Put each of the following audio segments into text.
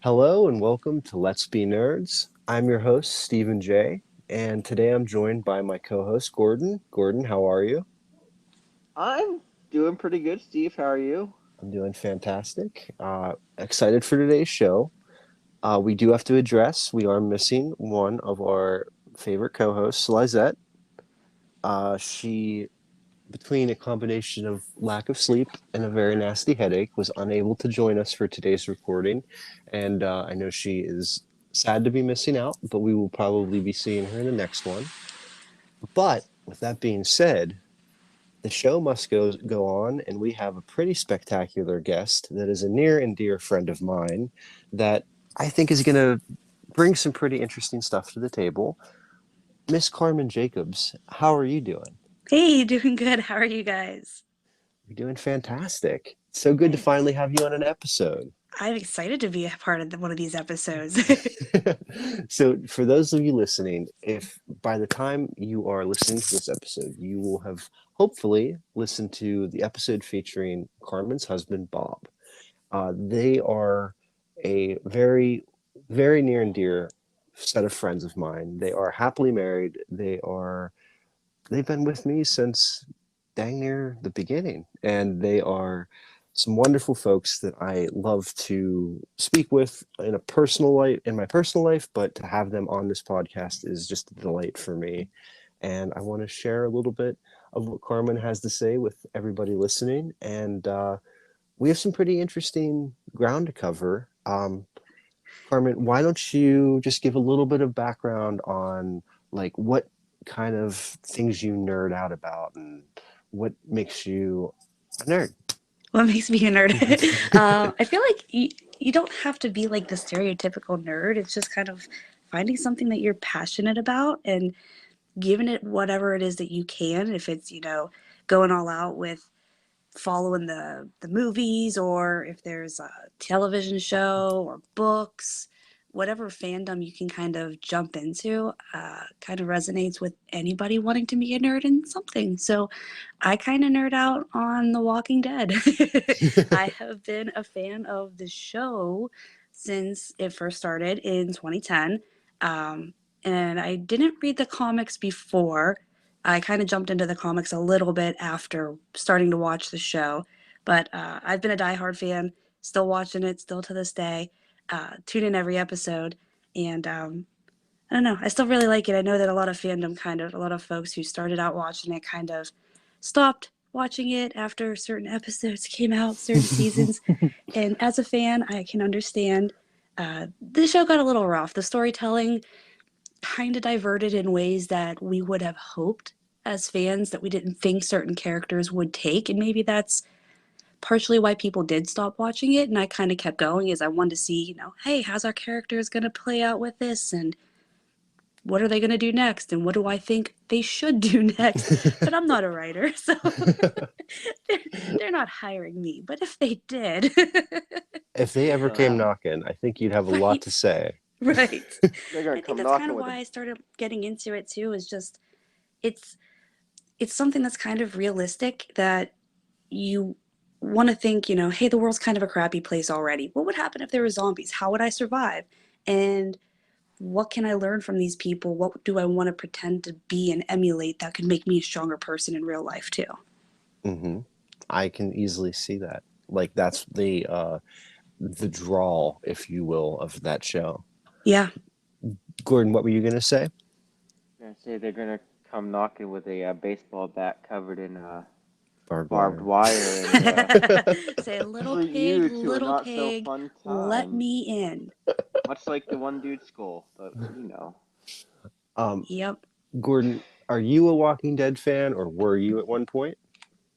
Hello and welcome to Let's Be Nerds. I'm your host, Stephen J., and today I'm joined by my co-host, Gordon. Gordon, how are you? I'm doing pretty good, Steve. How are you? I'm doing fantastic. Excited for today's show. We do have to address, we are missing one of our favorite co-hosts, Lizette. She, between a combination of lack of sleep and a very nasty headache, was unable to join us for today's recording. And I know she is sad to be missing out, but we will probably be seeing her in the next one. But with that being said, the show must go on, and we have a pretty spectacular guest that is a near and dear friend of mine that I think is going to bring some pretty interesting stuff to the table. Miss Carmen Jacobs, how are you doing? Hey, doing good. How are you guys? You're doing fantastic. So good to Thanks. finally have you on an episode. I'm excited to be a part of one of these episodes. So, for those of you listening, if by the time you are listening to this episode, you will have hopefully listened to the episode featuring Carmen's husband, Bob. They are a very, very near and dear set of friends of mine. They are happily married. They've been with me since dang near the beginning, and they are some wonderful folks that I love to speak with in my personal life, but to have them on this podcast is just a delight for me. And I want to share a little bit of what Carmen has to say with everybody listening. And we have some pretty interesting ground to cover. Carmen, why don't you just give a little bit of background on like what kind of things you nerd out about and what makes you a nerd? What makes me a nerd? I feel like you don't have to be like the stereotypical nerd. It's just kind of finding something that you're passionate about and giving it whatever it is that you can. If it's, going all out with following the movies, or if there's a television show or books, whatever fandom you can kind of jump into, kind of resonates with anybody wanting to be a nerd in something. So I kind of nerd out on The Walking Dead. I have been a fan of the show since it first started in 2010. And I didn't read the comics before. I kind of jumped into the comics a little bit after starting to watch the show. But I've been a diehard fan, still watching it, still to this day. Tune in every episode. And I don't know, I still really like it. I know that a lot of a lot of folks who started out watching it kind of stopped watching it after certain episodes came out, certain seasons. And as a fan, I can understand. The show got a little rough. The storytelling kind of diverted in ways that we would have hoped as fans that we didn't think certain characters would take. And maybe that's partially why people did stop watching it. And I kind of kept going as I wanted to see, hey, how's our characters going to play out with this? And what are they going to do next? And what do I think they should do next? But I'm not a writer, so they're not hiring me. But if they did, If they ever came knocking, I think you'd have a lot to say. right. They're gonna I think come that's kind knocking of with why a I started getting into it too, is just it's it's something that's kind of realistic that you want to think, hey, the world's kind of a crappy place already. What would happen if there were zombies? How would I survive? And what can I learn from these people? What do I want to pretend to be and emulate that could make me a stronger person in real life too? Hmm. I can easily see that. Like that's the drawl, if you will, of that show. Yeah. Gordon, what were you gonna say? gonna say they're gonna come knocking with a baseball bat covered in Barbed barbed wire. wire, and Say, little lead you to a little not so pig, fun let time. me in. Much like the one dude's skull, but Um, Yep. Gordon, are you a Walking Dead fan, or were you at one point?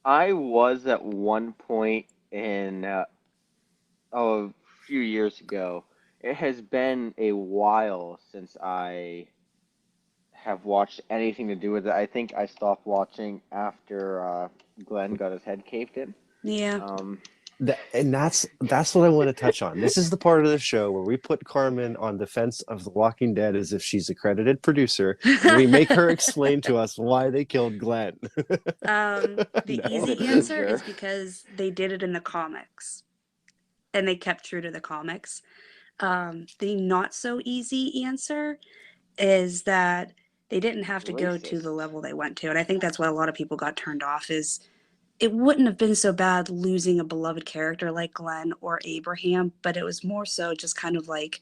I was at one point in a few years ago, it has been a while since I have watched anything to do with it. I think I stopped watching after Glenn got his head caved in. Yeah. That's what I want to touch on. This is the part of the show where we put Carmen on defense of The Walking Dead as if she's a credited producer, and we make her explain to us why they killed Glenn. The No. easy answer is because they did it in the comics, and they kept true to the comics. The not so easy answer is that they didn't have to go to the Racist. level they went to, and I think that's why a lot of people got turned off. Is it wouldn't have been so bad losing a beloved character like Glenn or Abraham, but it was more so just kind of like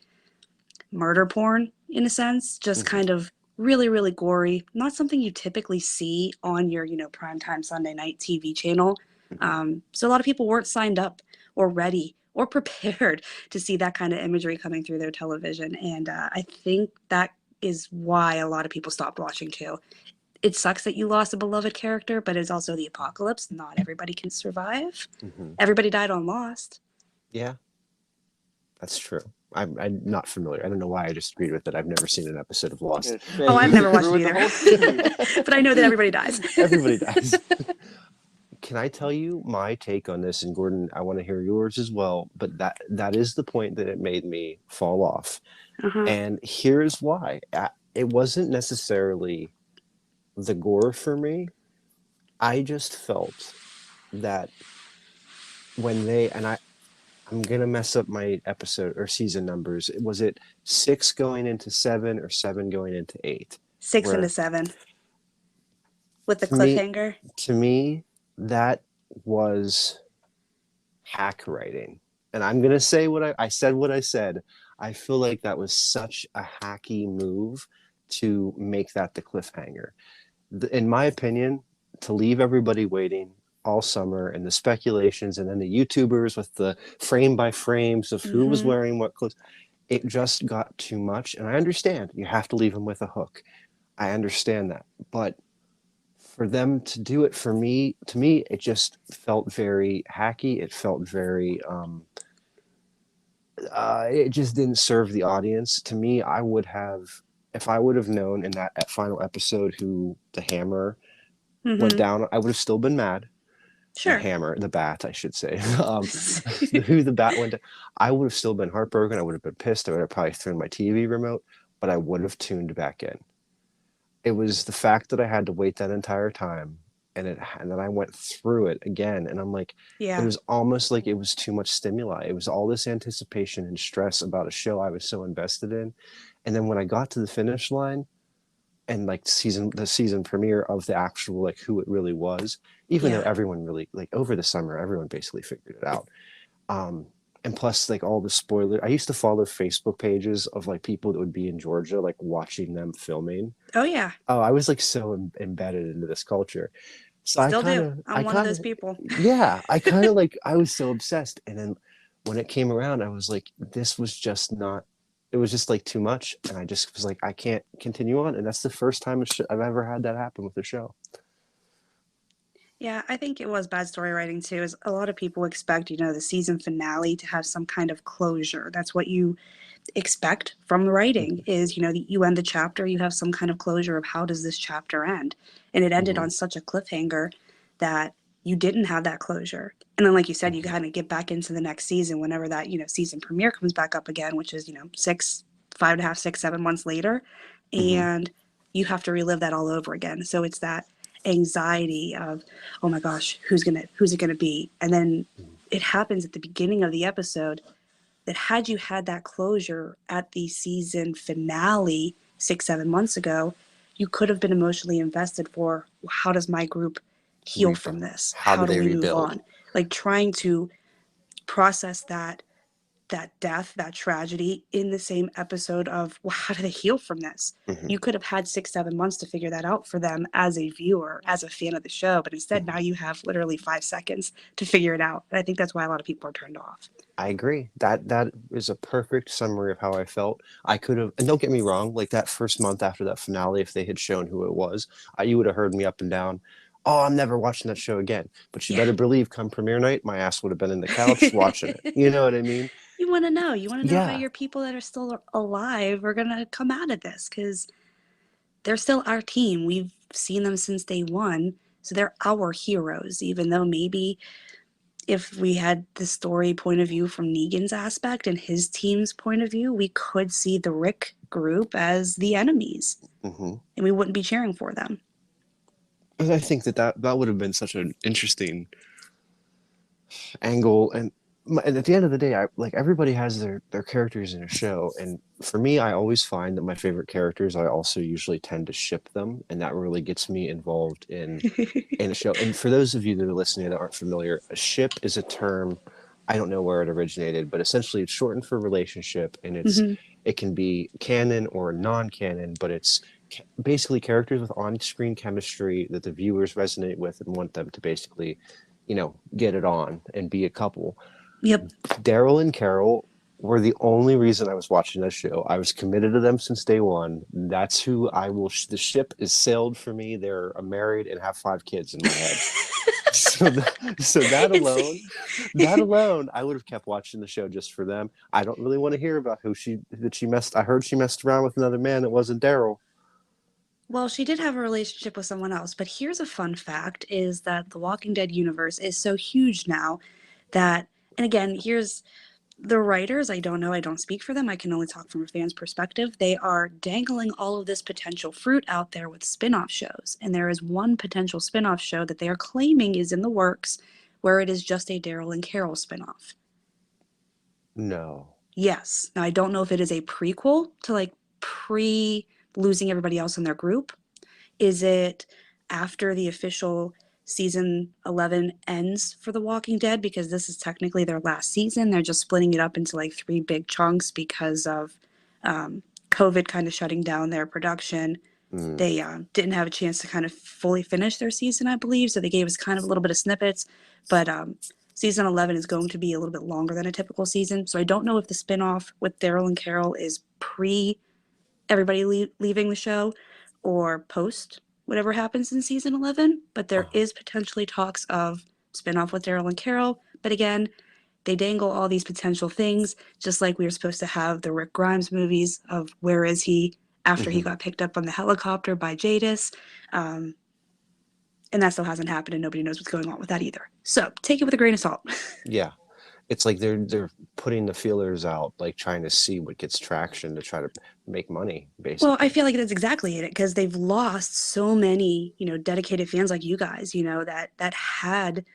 murder porn in a sense, just kind of really, really gory, not something you typically see on your, primetime Sunday night TV channel. So a lot of people weren't signed up or ready or prepared to see that kind of imagery coming through their television. And I think that is why a lot of people stopped watching too. It sucks that you lost a beloved character, but it's also the apocalypse. Not everybody can survive. Everybody died on Lost. Yeah, that's true. I'm not familiar. I don't know why I just agreed with it. I've never seen an episode of Lost. Oh, I've never watched it either. But I know that everybody dies. Everybody dies. Can I tell you my take on this? And Gordon, I want to hear yours as well. But that is the point that it made me fall off. And here's why. It wasn't necessarily the gore for me. I just felt that when I'm gonna mess up my episode or season numbers. Was it 6 going into 7 or 7 going into 8? 6 into 7 with the cliffhanger. To me, that was hack writing, and I'm gonna say what I said. What I said. I feel like that was such a hacky move to make that the cliffhanger. In my opinion, to leave everybody waiting all summer and the speculations and then the YouTubers with the frame by frames of who was wearing what clothes, it just got too much. And I understand you have to leave them with a hook. I understand that. But for them to do it to me, it just felt very hacky. It felt very, it just didn't serve the audience. To me, if I would have known in that final episode who the hammer went down, I would have still been mad. Sure. The bat, I should say. Who the bat went to, I would have still been heartbroken. I would have been pissed. I would have probably thrown my TV remote, but I would have tuned back in. It was the fact that I had to wait that entire time, and then I went through it again, and I'm like, yeah. It was almost like it was too much stimuli. It was all this anticipation and stress about a show I was so invested in, and then when I got to the finish line, and like the season premiere of the actual like who it really was, even though everyone really like over the summer everyone basically figured it out, and plus like all the spoilers. I used to follow Facebook pages of like people that would be in Georgia like watching them filming. I was like so embedded into this culture, so I'm one of those people. Yeah, I kind of like I was so obsessed, and then when it came around I was like, this was just not, it was just like too much, and I just was like, I can't continue on. And that's the first time I've ever had that happen with the show. Yeah, I think it was bad story writing too. Is a lot of people expect, the season finale to have some kind of closure. That's what you expect from the writing is, you end the chapter, you have some kind of closure of how does this chapter end? And it ended on such a cliffhanger that you didn't have that closure. And then, like you said, you kind of get back into the next season whenever that, season premiere comes back up again, which is, 5.5, 6, 7 months later. And you have to relive that all over again. So it's that anxiety of, oh my gosh, who's it gonna be? And then it happens at the beginning of the episode that had you had that closure at the season finale 6, 7 months ago, you could have been emotionally invested for how does my group heal from this? How do we move on? Like trying to process that death, that tragedy in the same episode of, well, how do they heal from this? You could have had 6, 7 months to figure that out for them as a viewer, as a fan of the show. But instead, now you have literally 5 seconds to figure it out. And I think that's why a lot of people are turned off. I agree. That is a perfect summary of how I felt. I could have, and don't get me wrong, like that first month after that finale, if they had shown who it was, you would have heard me up and down, oh, I'm never watching that show again. But you better believe come premiere night, my ass would have been in the couch watching it. You know what I mean? You want to know. You want to know how Yeah. your people that are still alive are going to come out of this, because they're still our team. We've seen them since day one. So they're our heroes, even though maybe if we had the story point of view from Negan's aspect and his team's point of view, we could see the Rick group as the enemies, Hmm. and we wouldn't be cheering for them. I think that would have been such an interesting angle. And at the end of the day, I like everybody has their characters in a show, and for me, I always find that my favorite characters, I also usually tend to ship them, and that really gets me involved in a show. And for those of you that are listening that aren't familiar, a ship is a term, I don't know where it originated, but essentially it's shortened for relationship, and Mhm. it can be canon or non-canon, but it's basically characters with on-screen chemistry that the viewers resonate with and want them to basically, get it on and be a couple. Yep. Daryl and Carol were the only reason I was watching that show. I was committed to them since day one. That's who I will. The ship is sailed for me. They're married and have 5 kids in my head. So that alone, I would have kept watching the show just for them. I don't really want to hear about that she messed. I heard she messed around with another man that wasn't Daryl. Well, she did have a relationship with someone else, but here's a fun fact is that the Walking Dead universe is so huge now that, and again, here's the writers, I don't know, I don't speak for them, I can only talk from a fan's perspective. They are dangling all of this potential fruit out there with spin-off shows, and there is one potential spin-off show that they are claiming is in the works where it is just a Daryl and Carol spin-off. No. Yes. Now, I don't know if it is a prequel to like pre losing everybody else in their group. Is it after the official season 11 ends for The Walking Dead? Because this is technically their last season. They're just splitting it up into like 3 big chunks because of COVID kind of shutting down their production. Mm. They didn't have a chance to kind of fully finish their season, I believe. So they gave us kind of a little bit of snippets. But season 11 is going to be a little bit longer than a typical season. So I don't know if the spinoff with Daryl and Carol is pre everybody leaving the show or post whatever happens in season 11, but there Uh-huh. is potentially talks of spinoff with Daryl and Carol. But again, they dangle all these potential things, just like we were supposed to have the Rick Grimes movies of where is he after he Mm-hmm. got picked up on the helicopter by Jadis. And that still hasn't happened, and nobody knows what's going on with that either. So take it with a grain of salt. Yeah. It's like they're putting the feelers out, like trying to see what gets traction to try to make money, basically. Well, I feel like that's exactly it, because they've lost so many, dedicated fans like you guys, that had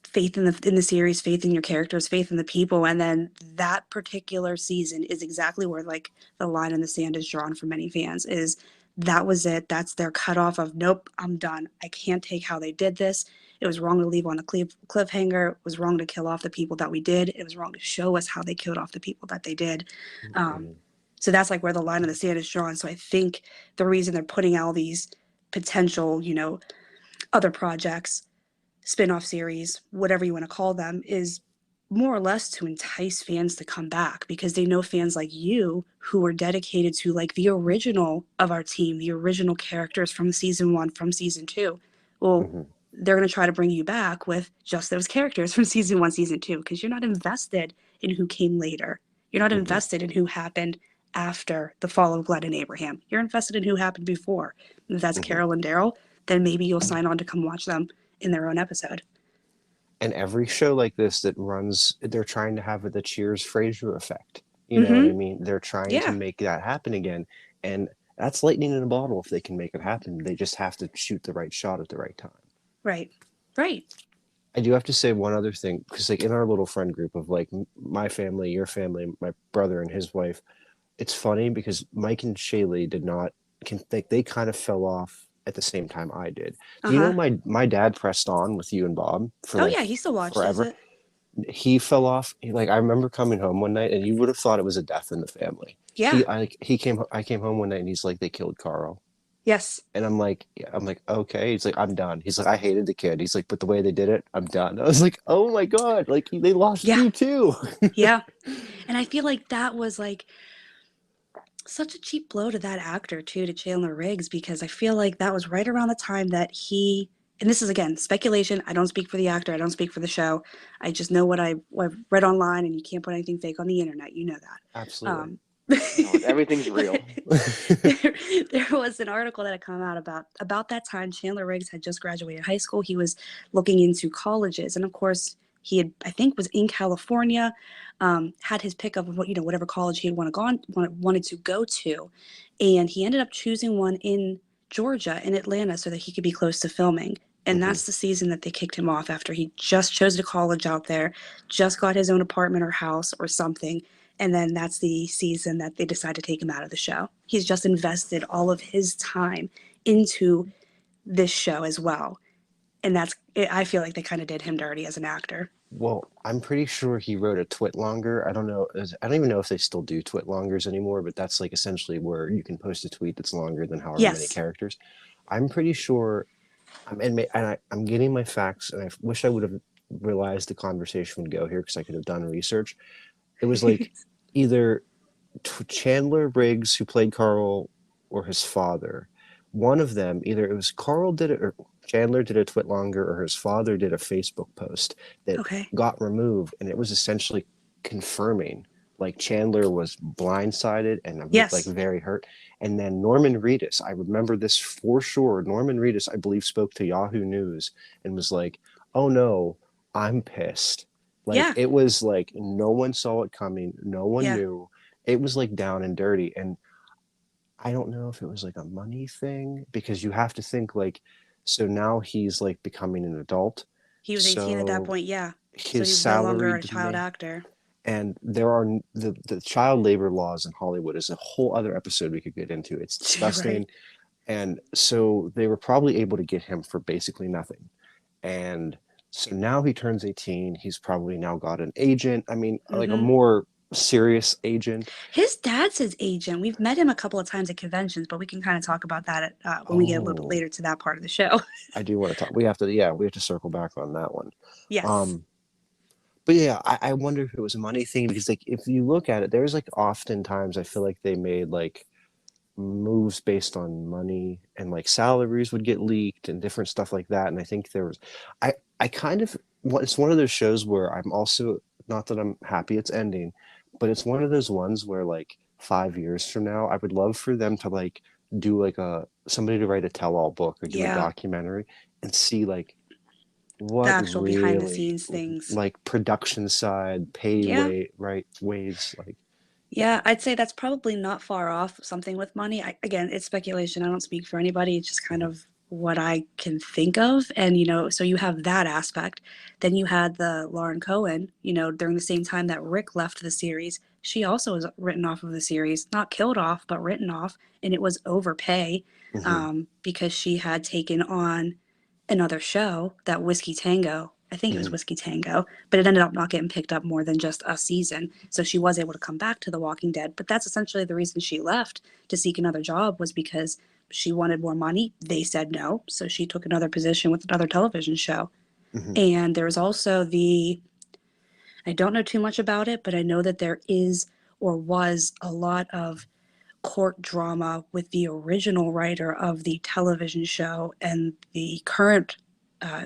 faith in the series, faith in your characters, faith in the people, and then that particular season is exactly where like the line in the sand is drawn for many fans. Is that was it? That's their cutoff of nope, I'm done. I can't take how they did this. It was wrong to leave on a cliffhanger. It was wrong to kill off the people that we did. It was wrong to show us how they killed off the people that they did. Mm-hmm. So that's like where the line in the sand is drawn. So I think the reason they're putting out these potential, other projects, spin-off series, whatever you want to call them, is more or less to entice fans to come back, because they know fans like you who are dedicated to like the original of our team, the original characters from season 1, from season 2. Well, Mm-hmm. they're going to try to bring you back with just those characters from season 1, season 2, because you're not invested in who came later. You're not Mm-hmm. invested in who happened after the fall of Glenn and Abraham. You're invested in who happened before. And if that's Mm-hmm. Carol and Daryl, then maybe you'll sign on to come watch them in their own episode. And every show like this that runs, they're trying to have the Cheers Frasier effect. You know what I Mm-hmm. mean? They're trying to Yeah. make that happen again. And that's lightning in a bottle if they can make it happen. They just have to shoot the right shot at the right time. Right. Right. I do have to say one other thing, because like in our little friend group of like my family, your family, my brother and his wife, it's funny because Mike and Shaylee they kind of fell off at the same time I did. Do you know Uh-huh. my dad pressed on with you and Bob for Oh like yeah, he still watches forever? it. He fell off. Like I remember coming home one night, and you would have thought it was a death in the family. Yeah. I came home one night, and he's like, they killed Carl, Yes. and I'm like, yeah. I'm like, okay. He's like, I'm done. He's like, I hated the kid. He's like, but the way they did it, I'm done. I was like, oh my god, like they lost Yeah. you too. Yeah. And I feel like that was like such a cheap blow to that actor too, to Chandler Riggs, because I feel like that was right around the time that he and this is again speculation. I don't speak for the actor. I don't speak for the show. I just know what I've read online, and you can't put anything fake on the internet. You know that. Absolutely. No, everything's real. there was an article that had come out about that time. Chandler Riggs had just graduated high school. He was looking into colleges, and of course, he had, I think, was in California, had his pick of what, whatever college he had wanted to go to, and he ended up choosing one in Georgia, in Atlanta, so that he could be close to filming. And Mhm. that's the season that they kicked him off after he just chose a college out there, just got his own apartment or house or something. And then that's the season that they decide to take him out of the show. He's just invested all of his time into this show as well. And I feel like they kind of did him dirty as an actor. Well, I'm pretty sure he wrote a twitlonger. I don't know. I don't even know if they still do twitlongers anymore, but that's like essentially where you can post a tweet that's longer than however many Yes. characters. I'm pretty sure. I'm getting my facts, and I wish I would have realized the conversation would go here because I could have done research. It was like either Chandler Riggs, who played Carl, or his father. One of them, either it was Carl did it, or Chandler did a twitlonger, or his father did a Facebook post that Okay. got removed, and it was essentially confirming like Chandler was blindsided and Yes. like very hurt. And then Norman Reedus, I remember this for sure. Norman Reedus, I believe, spoke to Yahoo News and was like, "Oh no, I'm pissed." Like Yeah. it was like no one saw it coming, no one Yeah. knew. It was like down and dirty, and I don't know if it was like a money thing because you have to think like, so now he's like becoming an adult, He was 18 at that so point, yeah. So his he was no longer salary a child actor. and there are the child labor laws in Hollywood is a whole other episode we could get into. It's disgusting. Right. And so they were probably able to get him for basically nothing. And so now he turns 18. He's probably now got an agent. I mean, like a Mm-hmm. more serious agent. His dad's his agent. We've met him a couple of times at conventions, but we can kind of talk about that when we get a little bit Oh, later to that part of the show. I do want to talk. We have to, yeah, we have to circle back on that one. Yes. But yeah, I wonder if it was a money thing because like if you look at it, there's like oftentimes I feel like they made like moves based on money and like salaries would get leaked and different stuff like that. And I think there was, I kind of, it's one of those shows where I'm also, not that I'm happy it's ending, but it's one of those ones where like 5 years from now, I would love for them to like do like somebody to write a tell-all book or do a Yeah. documentary and see like The what actual behind the really scenes things. like production side pay Yeah. ways like Yeah, I'd say that's probably not far off something with money. Again, it's speculation. I don't speak for anybody. It's just kind of what I can think of. And, so you have that aspect. Then you had the Lauren Cohen, during the same time that Rick left the series. She also was written off of the series, not killed off, but written off. And it was overpay because she had taken on another show, that Whiskey Tango. I think it was Whiskey Tango, but it ended up not getting picked up more than just a season. So she was able to come back to The Walking Dead. But that's essentially the reason she left to seek another job, was because she wanted more money. They said no. So she took another position with another television show. And there's also I don't know too much about it, but I know that there is or was a lot of court drama with the original writer of the television show and the current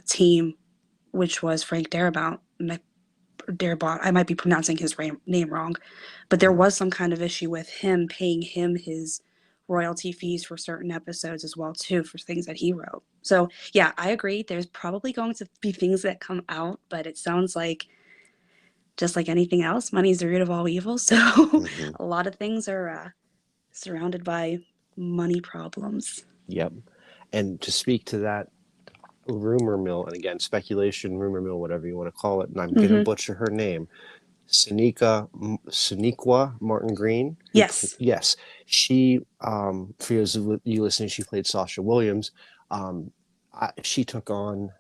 team, which was Frank Darabont. I might be pronouncing his name wrong, but there was some kind of issue with him paying him his royalty fees for certain episodes as well too, for things that he wrote. So yeah, I agree. There's probably going to be things that come out, but it sounds like, just like anything else, money is the root of all evil. So a lot of things are surrounded by money problems. Yep. And to speak to that rumor mill, and again, speculation, rumor mill, whatever you want to call it, and I'm going to butcher her name, Sonequa Martin Green. Yes. Yes. She, for those of you listening, she played Sasha Williams. She took on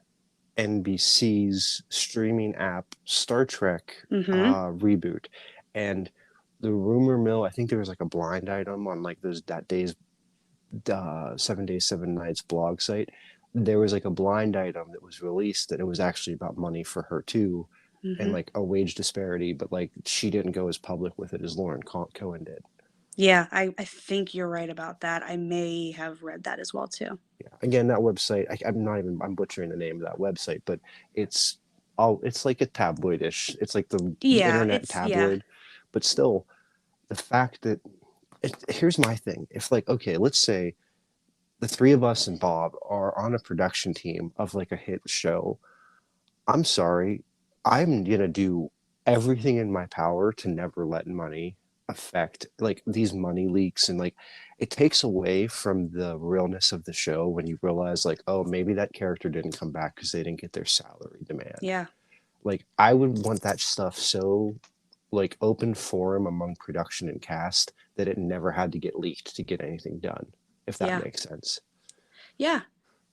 NBC's streaming app Star Trek reboot. And the rumor mill, I think there was like a blind item on like that day's 7 Days 7 Nights blog site. There was like a blind item that was released that it was actually about money for her too, and like a wage disparity, but like she didn't go as public with it as Lauren Cohen did. Yeah, I think you're right about that. I may have read that as well too. Yeah. Again, that website, I'm butchering the name of that website, but it's it's like a tabloidish. It's like the Yeah, internet it's yeah. tabloid, but still, the fact that here's my thing. If like, okay, let's say the three of us and Bob are on a production team of like a hit show. I'm sorry, I'm gonna do everything in my power to never let money affect like these money leaks, and like it takes away from the realness of the show when you realize like, oh, maybe that character didn't come back because they didn't get their salary demand. Yeah. Like I would want that stuff so like open forum among production and cast that it never had to get leaked to get anything done, if that Yeah. makes sense. Yeah.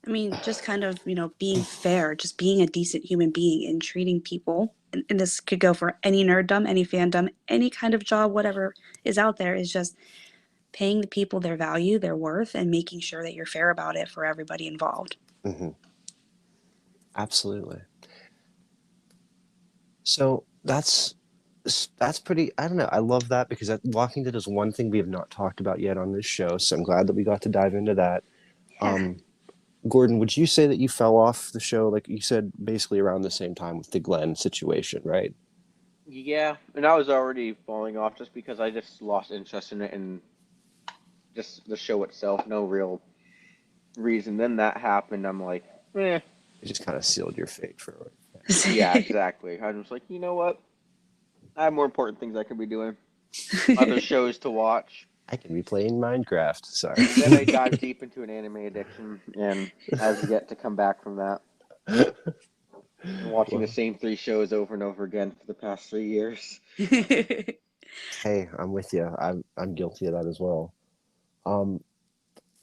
I mean, just kind of, being fair, just being a decent human being and treating people, and this could go for any nerddom, any fandom, any kind of job, whatever is out there, is just paying the people their value, their worth, and making sure that you're fair about it for everybody involved. Mm-hmm. Absolutely. So that's pretty. I don't know. I love that because Walking Dead is one thing we have not talked about yet on this show. So I'm glad that we got to dive into that. Yeah. Gordon, would you say that you fell off the show, like you said, basically around the same time with the Glenn situation, right? Yeah, and I was already falling off just because I just lost interest in it and just the show itself, no real reason. Then that happened. I'm like, eh. It just kind of sealed your fate for Yeah, exactly. I was like, you know what? I have more important things I could be doing. Other shows to watch. I can be playing Minecraft. Sorry. Then I dived deep into an anime addiction, and I've yet to come back from that. And watching the Well, same three shows over and over again for the past 3 years. hey, I'm with you. I'm guilty of that as well. Um,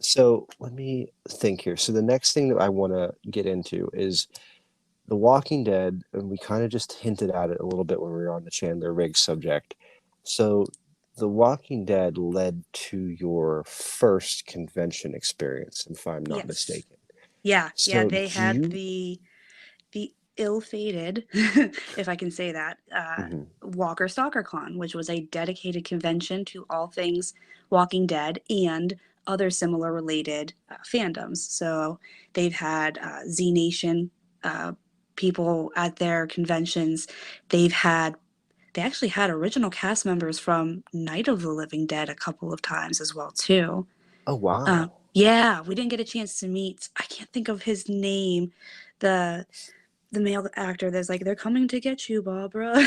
so let me think here. So the next thing that I want to get into is The Walking Dead, and we kind of just hinted at it a little bit when we were on the Chandler Riggs subject. So The Walking Dead led to your first convention experience, if I'm not Yes. mistaken. Yeah. Yeah. So They do had you? the ill-fated, if I can say that, Mhm. Walker Stalker Con, which was a dedicated convention to all things Walking Dead and other similar related fandoms. So they've had Z Nation people at their conventions. They actually had original cast members from Night of the Living Dead a couple of times as well too. Oh wow. Yeah, we didn't get a chance to meet. I can't think of his name. The the male actor that's like, they're coming to get you, Barbara.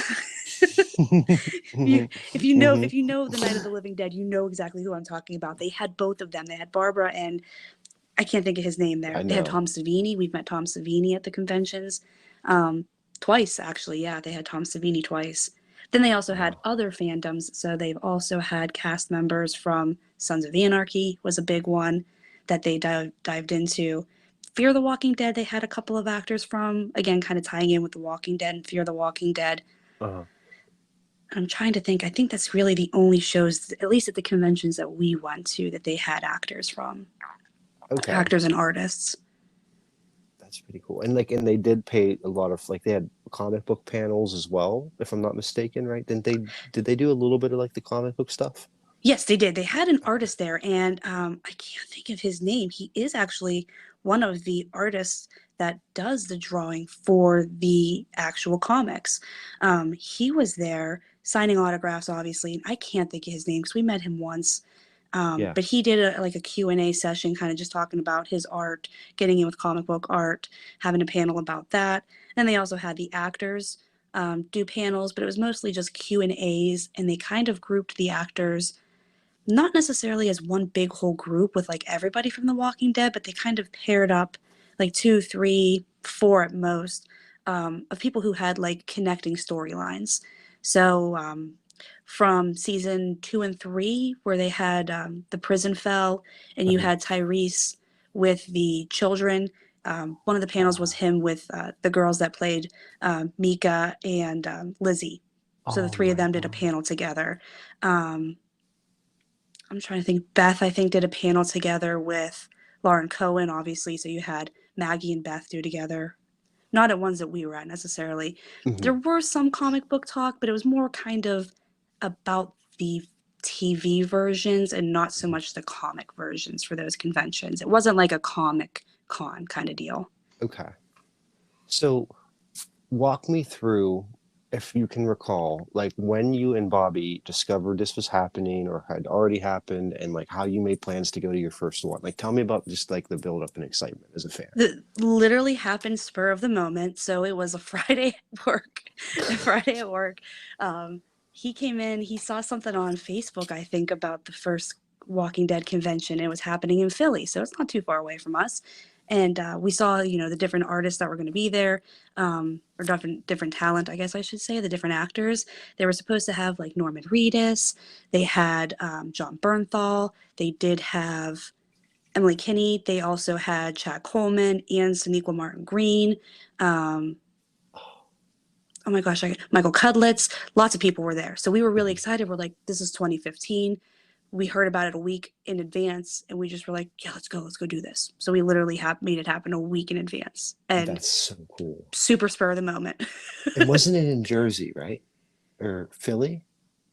you, Mhm. if you know the Night of the Living Dead, you know exactly who I'm talking about. They had both of them. They had Barbara and I can't think of his name I there. They had know. Tom Savini. We've met Tom Savini at the conventions. Um, Twice, actually. Yeah, they had Tom Savini twice. Then they also had Wow. other fandoms. So they've also had cast members from Sons of Anarchy was a big one that they dived into. Fear the Walking Dead, they had a couple of actors from, again, kind of tying in with The Walking Dead and Fear the Walking Dead. Uh-huh. I'm trying to think. I think that's really the only shows, at least at the conventions that we went to, that they had actors from, Okay. actors and artists. That's pretty cool. And like, and they did pay a lot of like they had comic book panels as well, if I'm not mistaken, right? Did they do a little bit of like the comic book stuff? Yes, they did. They had an Okay. artist there, and I can't think of his name. He is actually one of the artists that does the drawing for the actual comics. He was there signing autographs, obviously, and I can't think of his name because we met him once. Yeah. But he did like a Q&A session, kind of just talking about his art, getting in with comic book art, having a panel about that. And they also had the actors do panels, but it was mostly just Q&As, and they kind of grouped the actors not necessarily as one big whole group with like everybody from The Walking Dead, but they kind of paired up like two, three, four at most of people who had like connecting storylines. So from season 2 and 3, where they had the prison fell, and you Uh-huh. had Tyrese with the children. One of the panels was Uh, him with the girls that played Mika and Lizzie. So the oh three of my them did a God. panel together. Um, I'm trying to think. Beth, I think, did a panel together with Lauren Cohen, obviously. So you had Maggie and Beth do together. Not at ones that we were at necessarily. There Mhm. were some comic book talk, but it was more kind of about the TV versions and not so much the comic versions for those conventions. It wasn't like a comic con kind of deal. Okay. So walk me through, if you can recall, like when you and Bobby discovered this was happening or had already happened, and like how you made plans to go to your first one. Like, tell me about just like the build up and excitement as a fan. It literally happened spur of the moment. So it was a Friday at work. He came in, he saw something on Facebook, I think, about the first Walking Dead convention. It was happening in Philly, so it's not too far away from us. And we saw, the different artists that were going to be there, or different talent, I guess I should say, the different actors. They were supposed to have like Norman Reedus. They had John Bernthal. They did have Emily Kinney. They also had Chad Coleman and Sonequa Martin Green. Oh my gosh, Michael Cudlitz. Lots of people were there. So we were really excited. We're like, this is 2015. We heard about it a week in advance, and we just were like, yeah, let's go do this. So we literally made it happen a week in advance. And that's so cool. Super spur of the moment. And wasn't it in Jersey, right? Or Philly?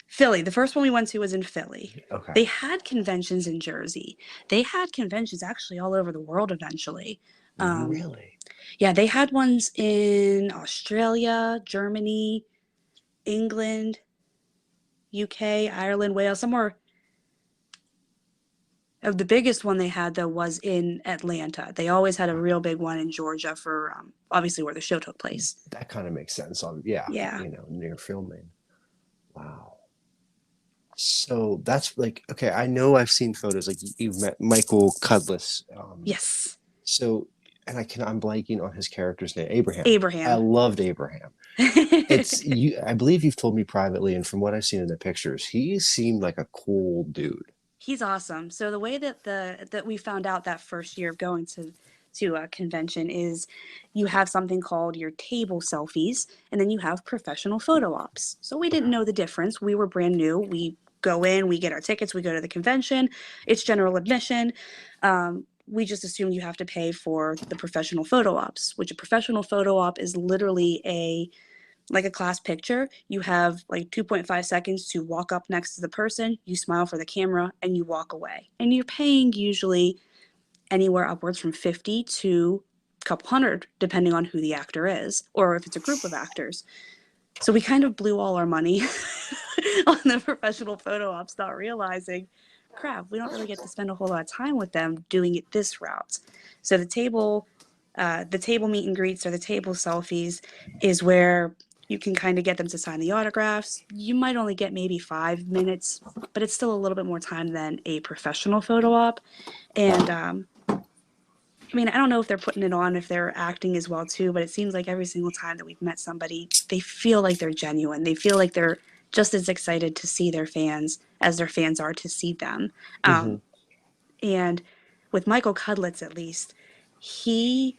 Philly. The first one we went to was in Philly. Okay. They had conventions in Jersey. They had conventions actually all over the world eventually. Really? Yeah, they had ones in Australia, Germany, England, UK, Ireland, Wales, somewhere. The biggest one they had, though, was in Atlanta. They always had a real big one in Georgia for obviously where the show took place. That kind of makes sense. Yeah. Near filming. Wow. So that's like, okay, I know I've seen photos, like you've met Michael Cudlitz. Yes. So, and I'm blanking on his character's name, Abraham. Abraham. I loved Abraham. I believe you've told me privately, and from what I've seen in the pictures, he seemed like a cool dude. He's awesome. So the way that we found out that first year of going to a convention is you have something called your table selfies, and then you have professional photo ops. So we didn't know the difference. We were brand new. We go in, we get our tickets, we go to the convention. It's general admission. We just assume you have to pay for the professional photo ops, which a professional photo op is literally like a class picture. You have like 2.5 seconds to walk up next to the person, you smile for the camera, and you walk away. And you're paying usually anywhere upwards from 50 to a couple hundred, depending on who the actor is, or if it's a group of actors. So we kind of blew all our money on the professional photo ops, not realizing, crap, we don't really get to spend a whole lot of time with them doing it this route. So the table meet and greets or the table selfies is where you can kind of get them to sign the autographs. You might only get maybe 5 minutes, but it's still a little bit more time than a professional photo op. And I don't know if they're putting it on, if they're acting as well too, but it seems like every single time that we've met somebody, they feel like they're genuine. They feel like they're just as excited to see their fans as their fans are to see them. And with Michael Cudlitz, at least, he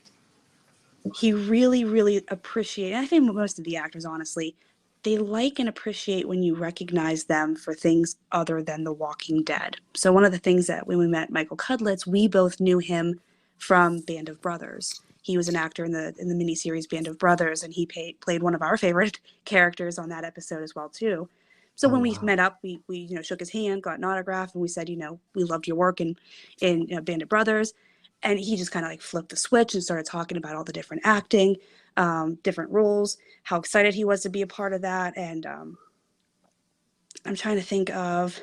really, really appreciates, I think most of the actors, honestly, they like and appreciate when you recognize them for things other than The Walking Dead. So one of the things that when we met Michael Cudlitz, we both knew him from Band of Brothers. He was an actor in the miniseries Band of Brothers, and he played one of our favorite characters on that episode as well too. So when we met up, we shook his hand, got an autograph, and we said, we loved your work in Band of Brothers. And he just kind of like flipped the switch and started talking about all the different acting, different roles, how excited he was to be a part of that. And I'm trying to think of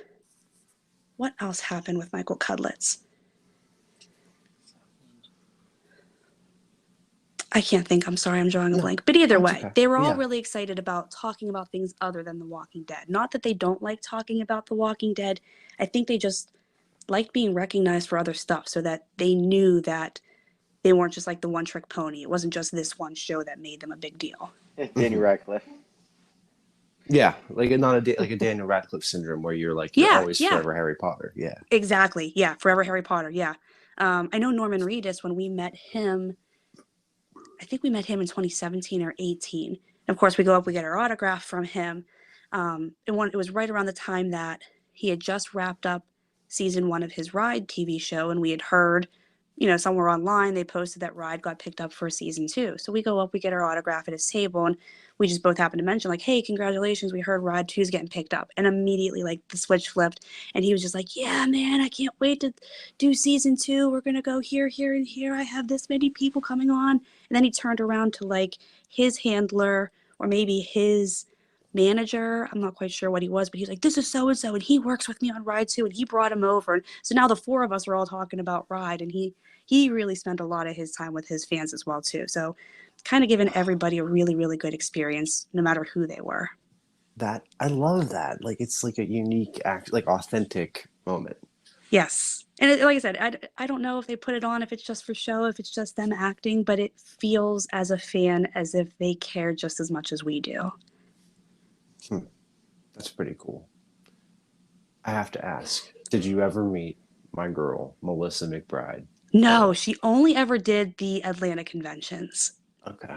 what else happened with Michael Cudlitz. I can't think. I'm sorry. I'm drawing a blank. But either way, they were all really excited about talking about things other than The Walking Dead. Not that they don't like talking about The Walking Dead. I think they just liked being recognized for other stuff so that they knew that they weren't just like the one-trick pony. It wasn't just this one show that made them a big deal. It's Danny Radcliffe. Yeah, like a Daniel Radcliffe syndrome where you're like, you're always forever Harry Potter. Yeah. Exactly. Yeah, forever Harry Potter. Yeah. I know Norman Reedus, when we met him, I think we met him in 2017 or 18. And of course, we go up, we get our autograph from him. It was right around the time that he had just wrapped up season 1 of his Ride TV show, and we had heard, somewhere online they posted that Ride got picked up for season 2. So we go up, we get our autograph at his table, and we just both happened to mention like, hey, congratulations, we heard Ride 2 is getting picked up. And immediately like the switch flipped and he was just like, yeah, man, I can't wait to do season 2. We're going to go here, here, and here. I have this many people coming on. And then he turned around to like his handler or maybe his manager. I'm not quite sure what he was, but he's like, this is so-and-so, and he works with me on Ride 2, and he brought him over. And so now the 4 of us are all talking about Ride, and he really spent a lot of his time with his fans as well, too. So kind of giving everybody a really, really good experience, no matter who they were. That I love that. Like it's like a unique act, like authentic moment. Yes. And like I said, I don't know if they put it on, if it's just for show, if it's just them acting, but it feels as a fan as if they care just as much as we do. That's pretty cool. I have to ask, did you ever meet my girl, Melissa McBride? No, she only ever did the Atlanta conventions. Okay.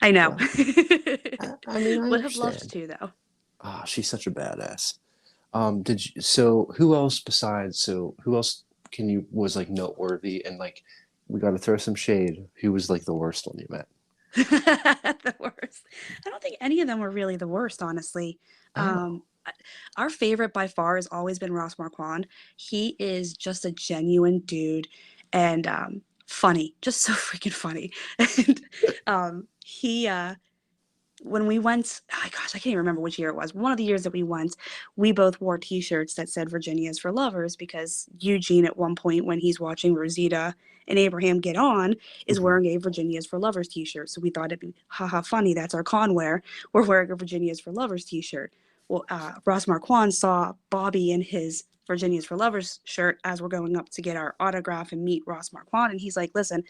I know. Well, I mean, I Would have loved understand. to, though. Ah, she's such a badass. So who else can you was like noteworthy and like we got to throw some shade. Who was like the worst one you met? The worst. I don't think any of them were really the worst, honestly. Oh, Our favorite by far has always been Ross Marquand. He is just a genuine dude and funny, just so freaking funny. And he when we went, oh my gosh, I can't even remember which year it was. One of the years that we went, we both wore T-shirts that said Virginia is for lovers because Eugene at one point when he's watching Rosita and Abraham get on is mhm. wearing a Virginia is for lovers T-shirt. So we thought it'd be haha funny. That's our con wear. We're wearing a Virginia is for lovers T-shirt. Well, Ross Marquand saw Bobby in his Virginia is for lovers shirt as we're going up to get our autograph and meet Ross Marquand. And he's like, listen,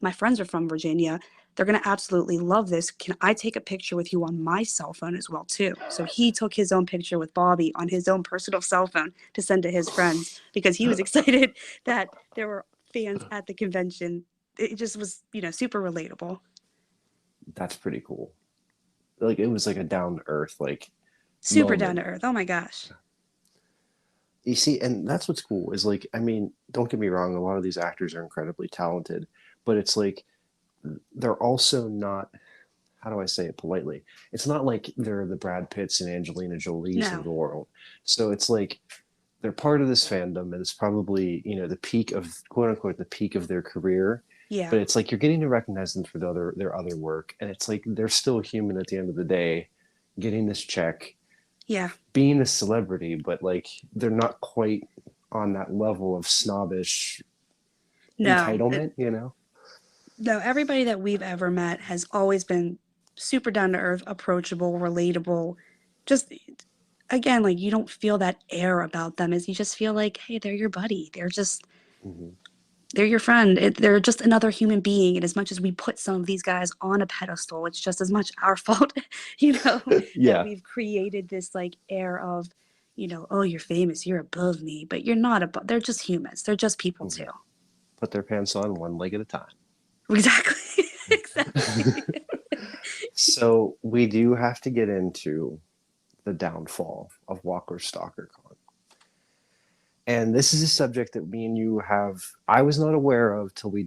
my friends are from Virginia. They're going to absolutely love this. Can I take a picture with you on my cell phone as well, too? So he took his own picture with Bobby on his own personal cell phone to send to his friends because he was excited that there were fans at the convention. It just was, super relatable. That's pretty cool. Like it was like a down to earth like Super down moment. to earth. Oh my gosh. You see, and that's what's cool is like, I mean, don't get me wrong, a lot of these actors are incredibly talented, but it's like they're also not, how do I say it politely? It's not like they're the Brad Pitts and Angelina Jolies of No. the world. So it's like they're part of this fandom and it's probably, the peak of quote unquote the peak of their career. Yeah. But it's like you're getting to recognize them for their other work. And it's like they're still human at the end of the day, getting this check, Yeah. being a celebrity, but like they're not quite on that level of snobbish No. entitlement. No, everybody that we've ever met has always been super down to earth, approachable, relatable. Just again, like you don't feel that air about them as you just feel like, hey, they're your buddy. Mhm. They're your friend. They're just another human being. And as much as we put some of these guys on a pedestal, it's just as much our fault, that Yeah. we've created this like air of, oh, you're famous, you're above me, but you're not above. They're just humans. They're just people Mhm. too. Put their pants on one leg at a time. Exactly. Exactly. So we do have to get into the downfall of Walker Stalker Con. And this is a subject that me and you I was not aware of till we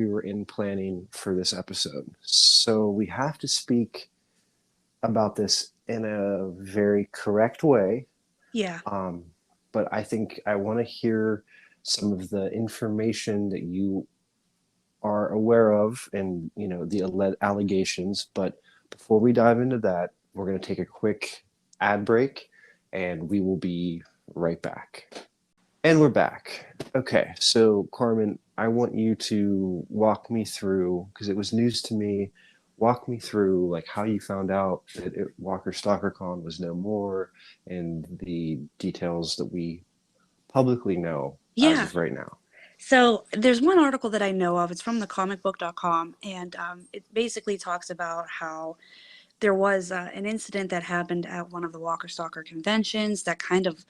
were in planning for this episode. So we have to speak about this in a very correct way. Yeah. But I think I want to hear some of the information that you are aware of and, the allegations. But before we dive into that, we're going to take a quick ad break and we will be right back. And we're back. Okay, so Carmen, I want you to walk me through, because it was news to me, walk me through like how you found out that Walker Stalker Con was no more and the details that we publicly know as Yeah. of right now. So there's one article that I know of. It's from thecomicbook.com, and it basically talks about how there was an incident that happened at one of the Walker Stalker conventions that kind of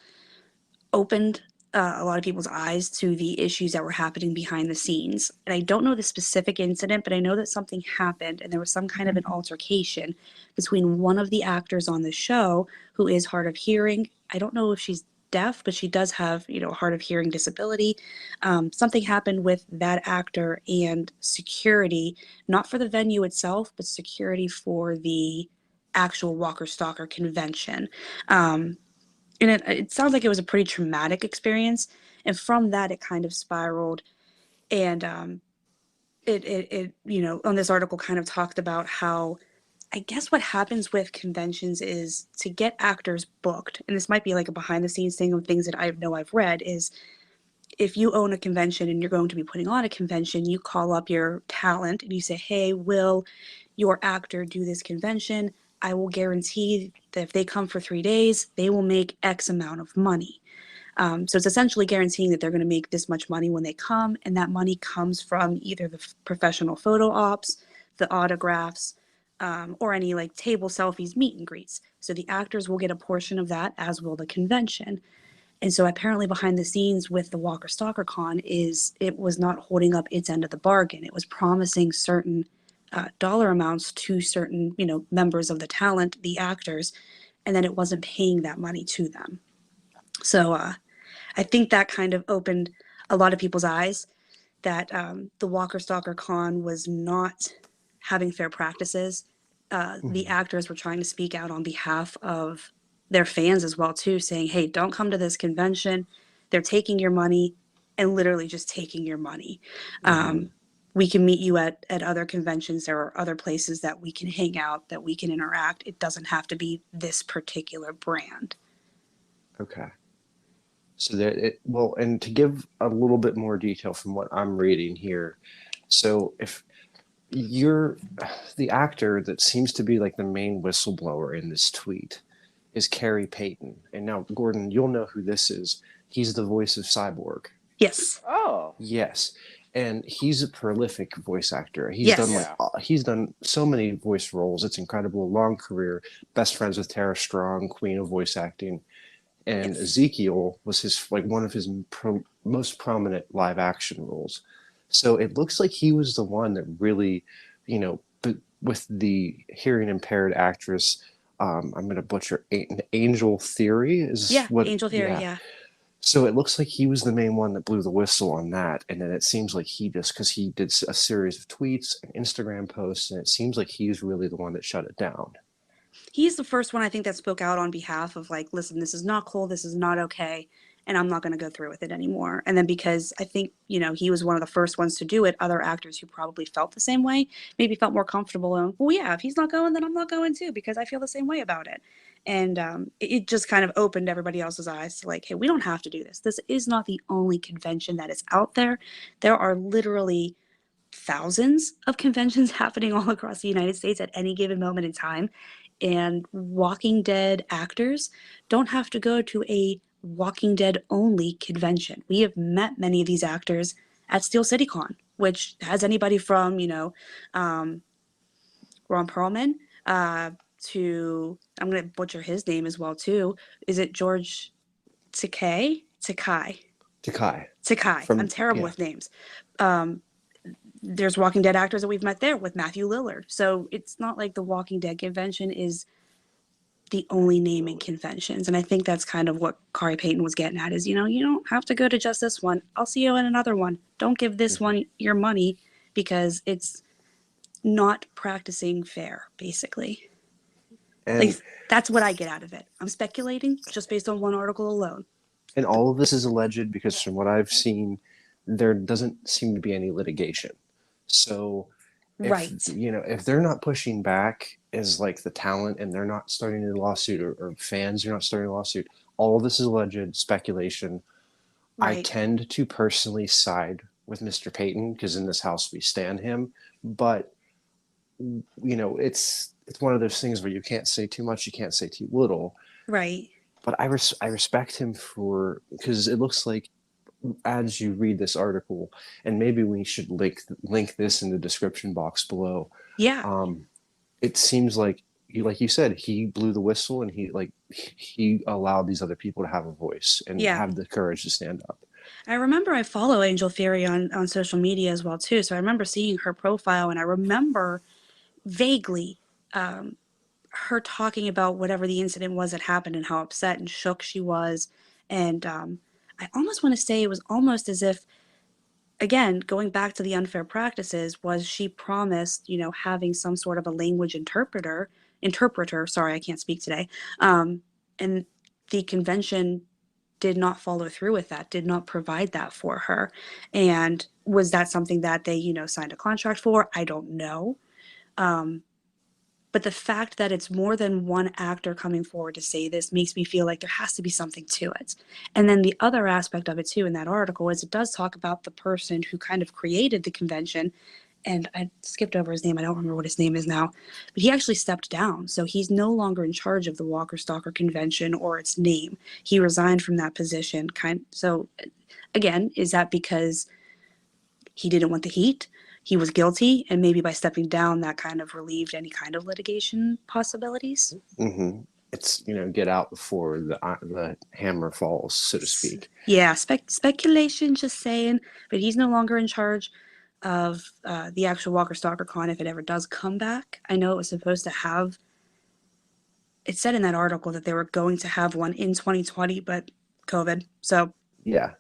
opened a lot of people's eyes to the issues that were happening behind the scenes. And I don't know the specific incident, but I know that something happened and there was some kind of an altercation between one of the actors on the show who is hard of hearing. I don't know if she's deaf, but she does have, a hard of hearing disability. Something happened with that actor and security, not for the venue itself, but security for the actual Walker Stalker convention. And it sounds like it was a pretty traumatic experience. And from that, it kind of spiraled. And on this article kind of talked about how I guess what happens with conventions is to get actors booked, and this might be like a behind the scenes thing of things that I know I've read, is if you own a convention and you're going to be putting on a convention, you call up your talent and you say, hey, will your actor do this convention? I will guarantee that if they come for 3 days, they will make X amount of money. So it's essentially guaranteeing that they're going to make this much money when they come, and that money comes from either the professional photo ops, the autographs, or any like table selfies, meet and greets. So the actors will get a portion of that, as will the convention. And so apparently behind the scenes with the Walker Stalker Con is it was not holding up its end of the bargain. It was promising certain dollar amounts to certain, members of the talent, the actors, and then it wasn't paying that money to them. So I think that kind of opened a lot of people's eyes that the Walker Stalker Con was not having fair practices. The actors were trying to speak out on behalf of their fans as well too, saying, hey, don't come to this convention. They're taking your money and literally just taking your money. We can meet you at other conventions. There are other places that we can hang out, that we can interact. It doesn't have to be this particular brand. Okay. So and to give a little bit more detail from what I'm reading here. So if you're the actor that seems to be like the main whistleblower in this tweet is Carrie Payton. And now, Gordon, you'll know who this is. He's the voice of Cyborg. Yes. Oh. Yes. And he's a prolific voice actor. He's done so many voice roles. It's incredible. Long career. Best friends with Tara Strong, queen of voice acting. And Yes. Ezekiel was one of his most prominent live action roles. So it looks like he was the one that really, but with the hearing impaired actress, I'm going to butcher Angel Theory Angel Theory, yeah. So it looks like he was the main one that blew the whistle on that. And then it seems like because he did a series of tweets and Instagram posts, and it seems like he's really the one that shut it down. He's the first one I think that spoke out on behalf of like, listen, this is not cool, this is not okay, and I'm not going to go through with it anymore. And then because I think, he was one of the first ones to do it, other actors who probably felt the same way, maybe felt more comfortable and, well, yeah, if he's not going, then I'm not going too, because I feel the same way about it. And it just kind of opened everybody else's eyes to like, hey, we don't have to do this. This is not the only convention that is out there. There are literally thousands of conventions happening all across the United States at any given moment in time. And Walking Dead actors don't have to go to a Walking Dead only convention. We have met many of these actors at Steel City Con, which has anybody from, Ron Perlman to, I'm going to butcher his name as well too. Is it George Takei? Takai. I'm terrible with names. There's Walking Dead actors that we've met there with Matthew Lillard. So it's not like the Walking Dead convention is the only naming conventions. And I think that's kind of what Carrie Payton was getting at is, you don't have to go to just this one. I'll see you in another one. Don't give this one your money because it's not practicing fair, basically. And that's what I get out of it. I'm speculating just based on one article alone. And all of this is alleged because from what I've seen, there doesn't seem to be any litigation. So if they're not pushing back as like the talent and they're not starting a lawsuit or fans are not starting a lawsuit, all of this is alleged speculation. Right. I tend to personally side with Mr. Payton because in this house we stand him. But, it's one of those things where you can't say too much, you can't say too little. Right. But I respect him because it looks like as you read this article, and maybe we should link this in the description box below. Yeah. It seems like you said, he blew the whistle and he allowed these other people to have a voice and have the courage to stand up. I remember I follow Angel Theory on social media as well too. So I remember seeing her profile and I remember vaguely her talking about whatever the incident was that happened and how upset and shook she was. And I almost want to say it was almost as if, again, going back to the unfair practices, was she promised, having some sort of a language interpreter interpreter. Sorry, I can't speak today. And the convention did not follow through with that, did not provide that for her. And was that something that they, signed a contract for? I don't know. But the fact that it's more than one actor coming forward to say this makes me feel like there has to be something to it. And then the other aspect of it too in that article is it does talk about the person who kind of created the convention. And I skipped over his name. I don't remember what his name is now, but he actually stepped down. So he's no longer in charge of the Walker Stalker convention or its name. He resigned from that position. So again, is that because he didn't want the heat? He was guilty, and maybe by stepping down, that kind of relieved any kind of litigation possibilities. Mm-hmm. It's get out before the hammer falls, so to speak. Yeah, speculation, just saying. But he's no longer in charge of the actual Walker Stalker Con if it ever does come back. I know it was supposed to have. It said in that article that they were going to have one in 2020, but COVID. So yeah,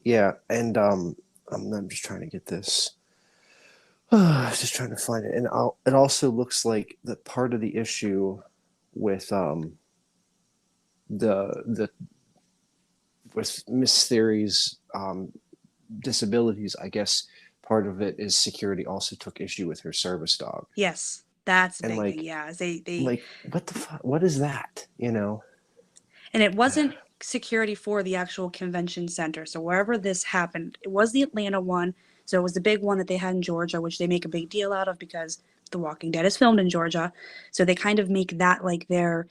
yeah, and I'm just trying to get this. Just trying to find it, and it also looks like that part of the issue with the with Miss Theory's disabilities, I guess part of it is security also took issue with her service dog. Yes, that's a And big thing. Yeah, they like what the fuck? What is that? And it wasn't security for the actual convention center. So wherever this happened, it was the Atlanta one. So it was the big one that they had in Georgia, which they make a big deal out of because The Walking Dead is filmed in Georgia. So they kind of make that like their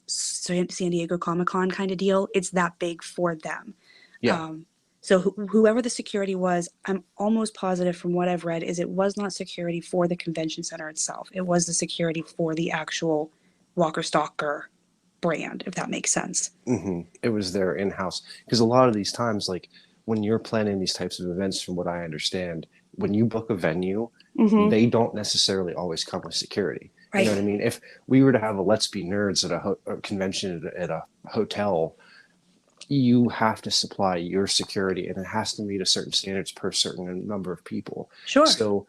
San Diego Comic-Con kind of deal. It's that big for them. Yeah. So whoever the security was, I'm almost positive from what I've read is it was not security for the convention center itself. It was the security for the actual Walker Stalker brand, if that makes sense. Mm-hmm. It was their in-house, because a lot of these times, like when you're planning these types of events, from what I understand, when you book a venue, they don't necessarily always come with security. Right. You know what I mean? If we were to have a Let's Be Nerds at a convention at a hotel, you have to supply your security, and it has to meet a certain standards per certain number of people. Sure. So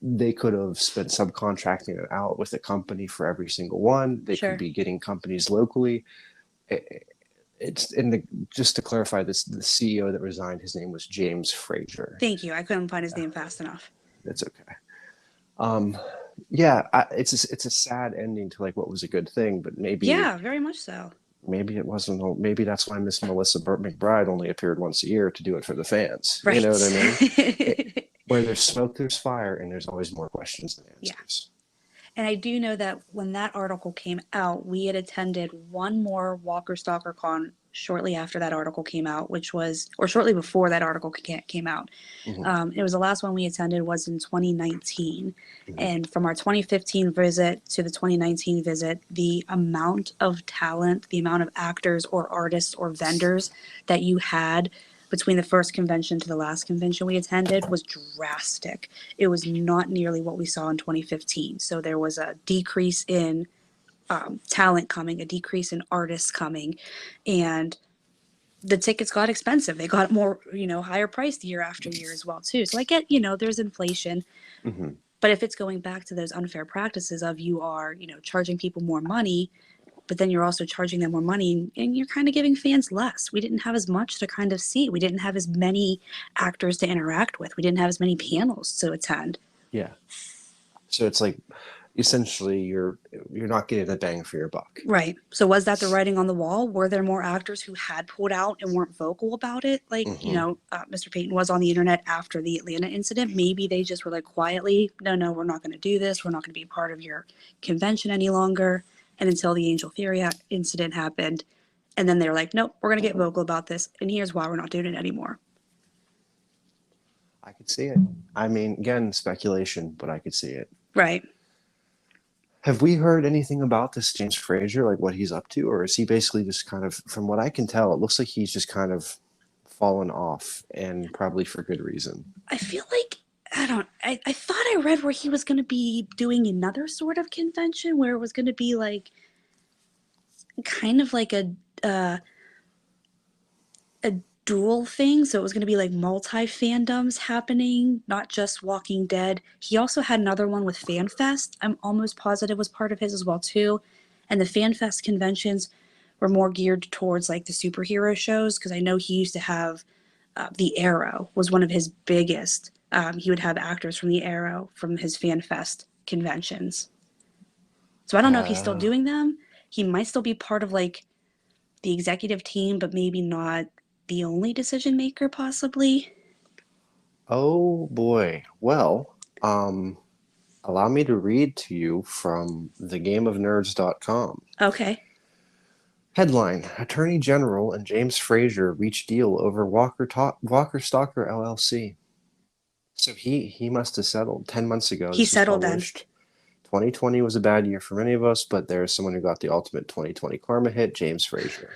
they could have spent subcontracting it out with a company for every single one. They could be getting companies locally. It's in the, just to clarify this, the CEO that resigned, his name was James Frazier. Thank you. I couldn't find his name fast enough. That's okay. Yeah, it's a sad ending to like what was a good thing, but maybe very much so. Maybe it wasn't. Maybe that's why Miss Melissa McBride only appeared once a year to do it for the fans. Right. You know what I mean? Where there's smoke, there's fire, and there's always more questions than answers. And I do know that when that article came out, we had attended one more Walker Stalker Con shortly after that article came out, or shortly before that article came out. It was the last one we attended was in 2019. And from our 2015 visit to the 2019 visit, the amount of talent, the amount of actors or artists or vendors that you had between the first convention to the last convention we attended was drastic. It was not nearly what we saw in 2015. So there was a decrease in talent coming, a decrease in artists coming, and the tickets got expensive. They got more, higher priced year after year as well too. So I get, there's inflation, but if it's going back to those unfair practices of you are, charging people more money, but then you're also charging them more money and you're kind of giving fans less. We didn't have as much to kind of see. We didn't have as many actors to interact with. We didn't have as many panels to attend. Yeah. So it's like, essentially you're not getting the bang for your buck. Right. So was that the writing on the wall? Were there more actors who had pulled out and weren't vocal about it? Like, Mr. Payton was on the internet after the Atlanta incident. Maybe they just were like quietly, no, we're not going to do this. We're not going to be part of your convention any longer. And until the Angel Theory incident happened. And then they were like, nope, we're going to get vocal about this. And here's why we're not doing it anymore. I could see it. I mean, again, speculation, but I could see it. Right. Have we heard anything about this James Frazier, like what he's up to? Or is he basically just kind of, from what I can tell, it looks like he's just kind of fallen off, and probably for good reason. I feel like, I thought I read where he was going to be doing another sort of convention where it was going to be like kind of like a dual thing. So it was going to be like multi fandoms happening, not just Walking Dead. He also had another one with FanFest. I'm almost positive was part of his as well too. And the FanFest conventions were more geared towards like the superhero shows because I know he used to have the Arrow was one of his biggest. He would have actors from the Arrow from his FanFest conventions. So I don't know if he's still Uh, doing them. He might still be part of like the executive team, but maybe not the only decision maker, possibly. oh boy. Well, allow me to read to you from thegameofnerds.com. Okay. Headline: Attorney General and James Frazier reach deal over Walker Stalker LLC. So he must have settled 10 months ago. He This was settled then. published. 2020 was a bad year for many of us, but there's someone who got the ultimate 2020 karma hit, James Frazier.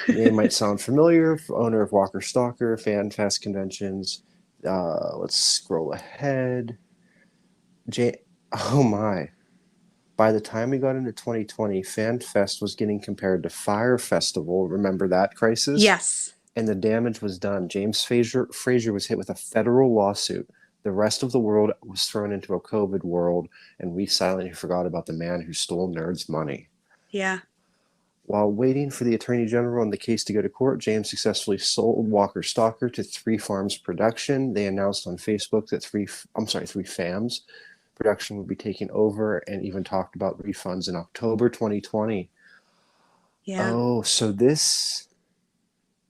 Name might sound familiar. Owner of Walker Stalker, FanFest conventions. Let's scroll ahead. Oh my. By the time we got into 2020, FanFest was getting compared to Fire Festival. Remember that crisis? Yes. And the damage was done. James Frazier was hit with a federal lawsuit. The rest of the world was thrown into a COVID world, and we silently forgot about the man who stole nerds' money. Yeah. While waiting for the Attorney General and the case to go to court, James successfully sold Walker Stalker to Three Farms Production. They announced on Facebook that Three Fams Production would be taking over, and even talked about refunds in October 2020. Yeah. Oh, so this...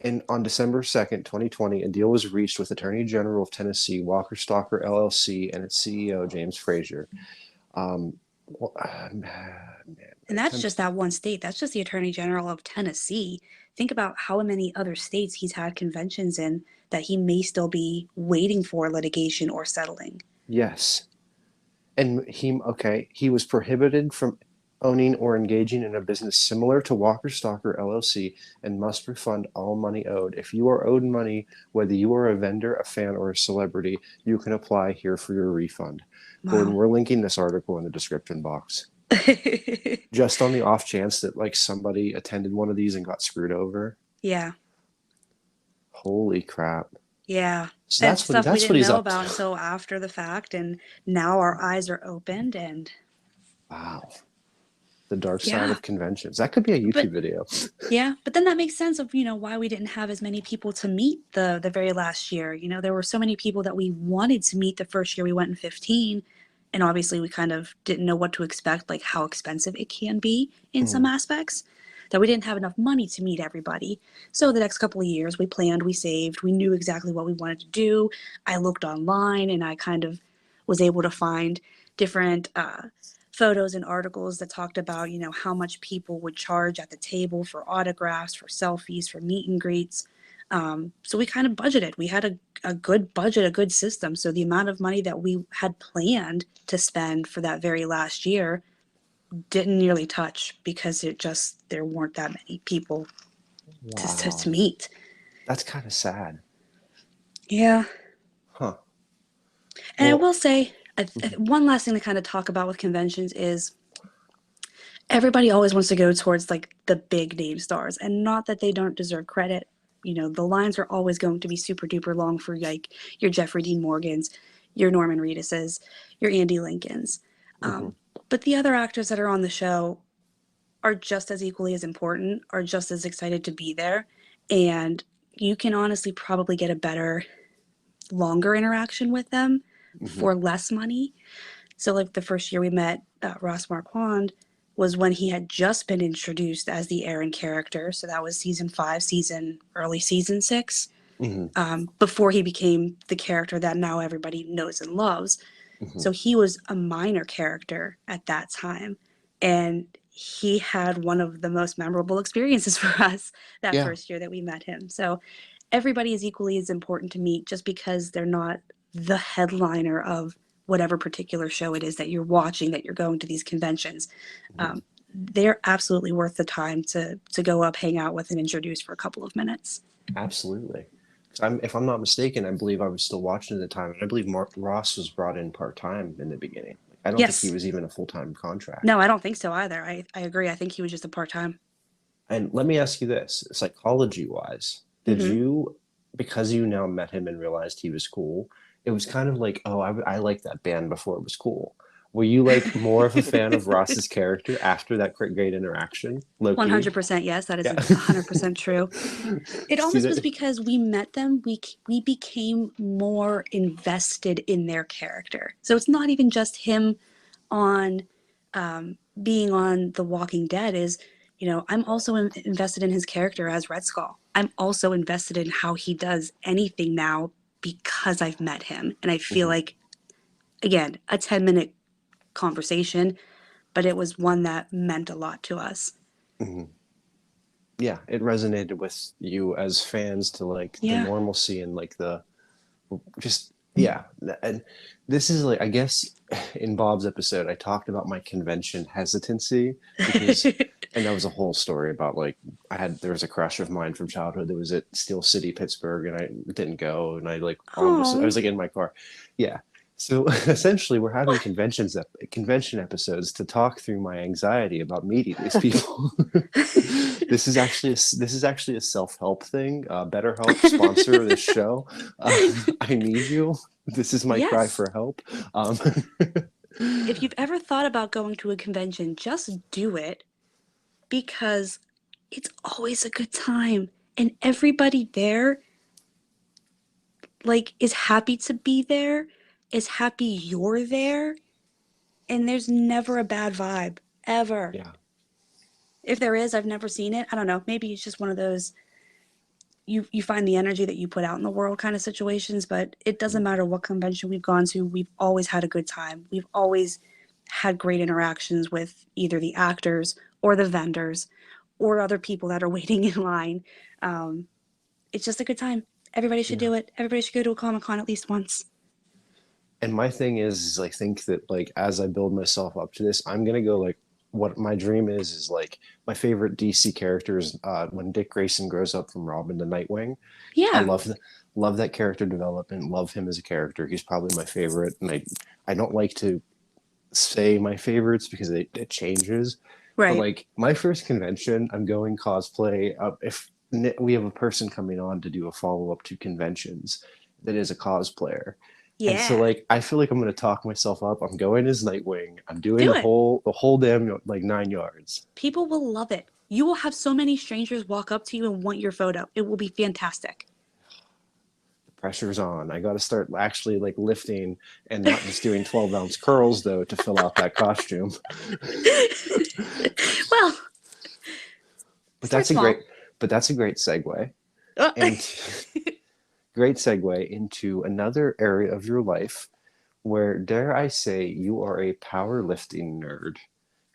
And on December 2nd, 2020, a deal was reached with Attorney General of Tennessee, Walker Stalker LLC, and its CEO, James Frazier. Man, And that's just that one state. That's just the Attorney General of Tennessee. Think about how many other states he's had conventions in that he may still be waiting for litigation or settling. Yes. And he was prohibited from owning or engaging in a business similar to Walker Stalker LLC and must refund all money owed. If you are owed money, whether you are a vendor, a fan, or a celebrity, you can apply here for your refund. Wow. Gordon, we're linking this article in the description box. Just on the off chance that like somebody attended one of these and got screwed over. Yeah. Holy crap. Yeah. So That's stuff we didn't he's know up about to. until after the fact, and now our eyes are opened. And Wow. The dark Yeah. side of conventions. That could be a YouTube video. yeah, but then that makes sense of why we didn't have as many people to meet the very last year. There were so many people that we wanted to meet the first year we went in 15, and obviously we kind of didn't know what to expect, like how expensive it can be in some aspects, that we didn't have enough money to meet everybody. So the next couple of years we planned, we saved, we knew exactly what we wanted to do. I looked online and I kind of was able to find different photos and articles that talked about how much people would charge at the table for autographs, for selfies, for meet and greets. So we kind of budgeted. We had a good budget, a good system. So the amount of money that we had planned to spend for that very last year didn't nearly touch because there weren't that many people to meet. That's kind of sad. Yeah. Huh. And I Well, will say, one last thing to kind of talk about with conventions is everybody always wants to go towards like the big name stars, and not that they don't deserve credit. The lines are always going to be super duper long for like your Jeffrey Dean Morgans, your Norman Reeduses, your Andy Lincolns. But the other actors that are on the show are just as equally as important, are just as excited to be there. And you can honestly probably get a better, longer interaction with them for less money. So like the first year we met Ross Marquand was when he had just been introduced as the Aaron character. So that was season 5, early season 6, before he became the character that now everybody knows and loves. So he was a minor character at that time. And he had one of the most memorable experiences for us that first year that we met him. So everybody is equally as important to meet just because they're not the headliner of whatever particular show it is that you're watching, that you're going to these conventions. They're absolutely worth the time to go up, hang out with, and introduce for a couple of minutes. Absolutely. If I'm not mistaken, I believe I was still watching at the time, and I believe Ross was brought in part-time in the beginning. I don't think he was even a full-time contract. No, I don't think so either. I agree. I think he was just a part-time. And let me ask you this, psychology-wise, did you because you now met him and realized he was cool, it was kind of like, oh, I liked that band before it was cool. Were you like more of a fan of Ross's character after that great interaction? Low key? 100% yes, that is Yeah. 100% true. It See almost was that? because we met them, we became more invested in their character. So it's not even just him on being on The Walking Dead. Is, you know, I'm also invested in his character as Red Skull. I'm also invested in how he does anything now because I've met him, and I feel Mhm, like, again, a 10-minute conversation, but it was one that meant a lot to us. mhm. Yeah, it resonated with you as fans to like the Yeah. normalcy and like the just yeah. And this is like, I guess in Bob's episode I talked about my convention hesitancy because, and that was a whole story about like there was a crush of mine from childhood that was at Steel City, Pittsburgh, and I didn't go, and I like almost, I Oh, was like in my car. Yeah. So essentially we're having convention episodes to talk through my anxiety about meeting these people. This is actually a self-help thing. BetterHelp, sponsor of this show. I need you. This is my cry yes. for help. Um, If you've ever thought about going to a convention, just do it, because it's always a good time. And everybody there, like, is happy to be there, is happy you're there, and there's never a bad vibe, ever. yeah, If there is, I've never seen it. I don't know. Maybe it's just one of those you find the energy that you put out in the world kind of situations, but it doesn't matter what convention we've gone to, we've always had a good time. We've always had great interactions with either the actors or the vendors or other people that are waiting in line. Um, it's just a good time. Everybody should yeah. do it. Everybody should go to a Comic-Con at least once. And my thing is I think that like as I build myself up to this, I'm gonna go like what my dream is like my favorite DC characters. When Dick Grayson grows up from Robin to Nightwing, I Yeah, love that character development. Love him as a character. He's probably my favorite, and I don't like to say my favorites because it changes. But right. like my first convention, I'm going cosplay. If we have a person coming on to do a follow up to conventions that is a cosplayer, and so Yeah, like I feel like I'm going to talk myself up. I'm going as Nightwing. I'm doing do it. the whole damn like 9 yards. People will love it. You will have so many strangers walk up to you and want your photo. It will be fantastic. Pressure's on. I got to start actually like lifting and not just doing 12-ounce curls though to fill out that costume. Well, But start that's a small. great segue. Oh. And great segue into another area of your life where, dare I say, you are a powerlifting nerd.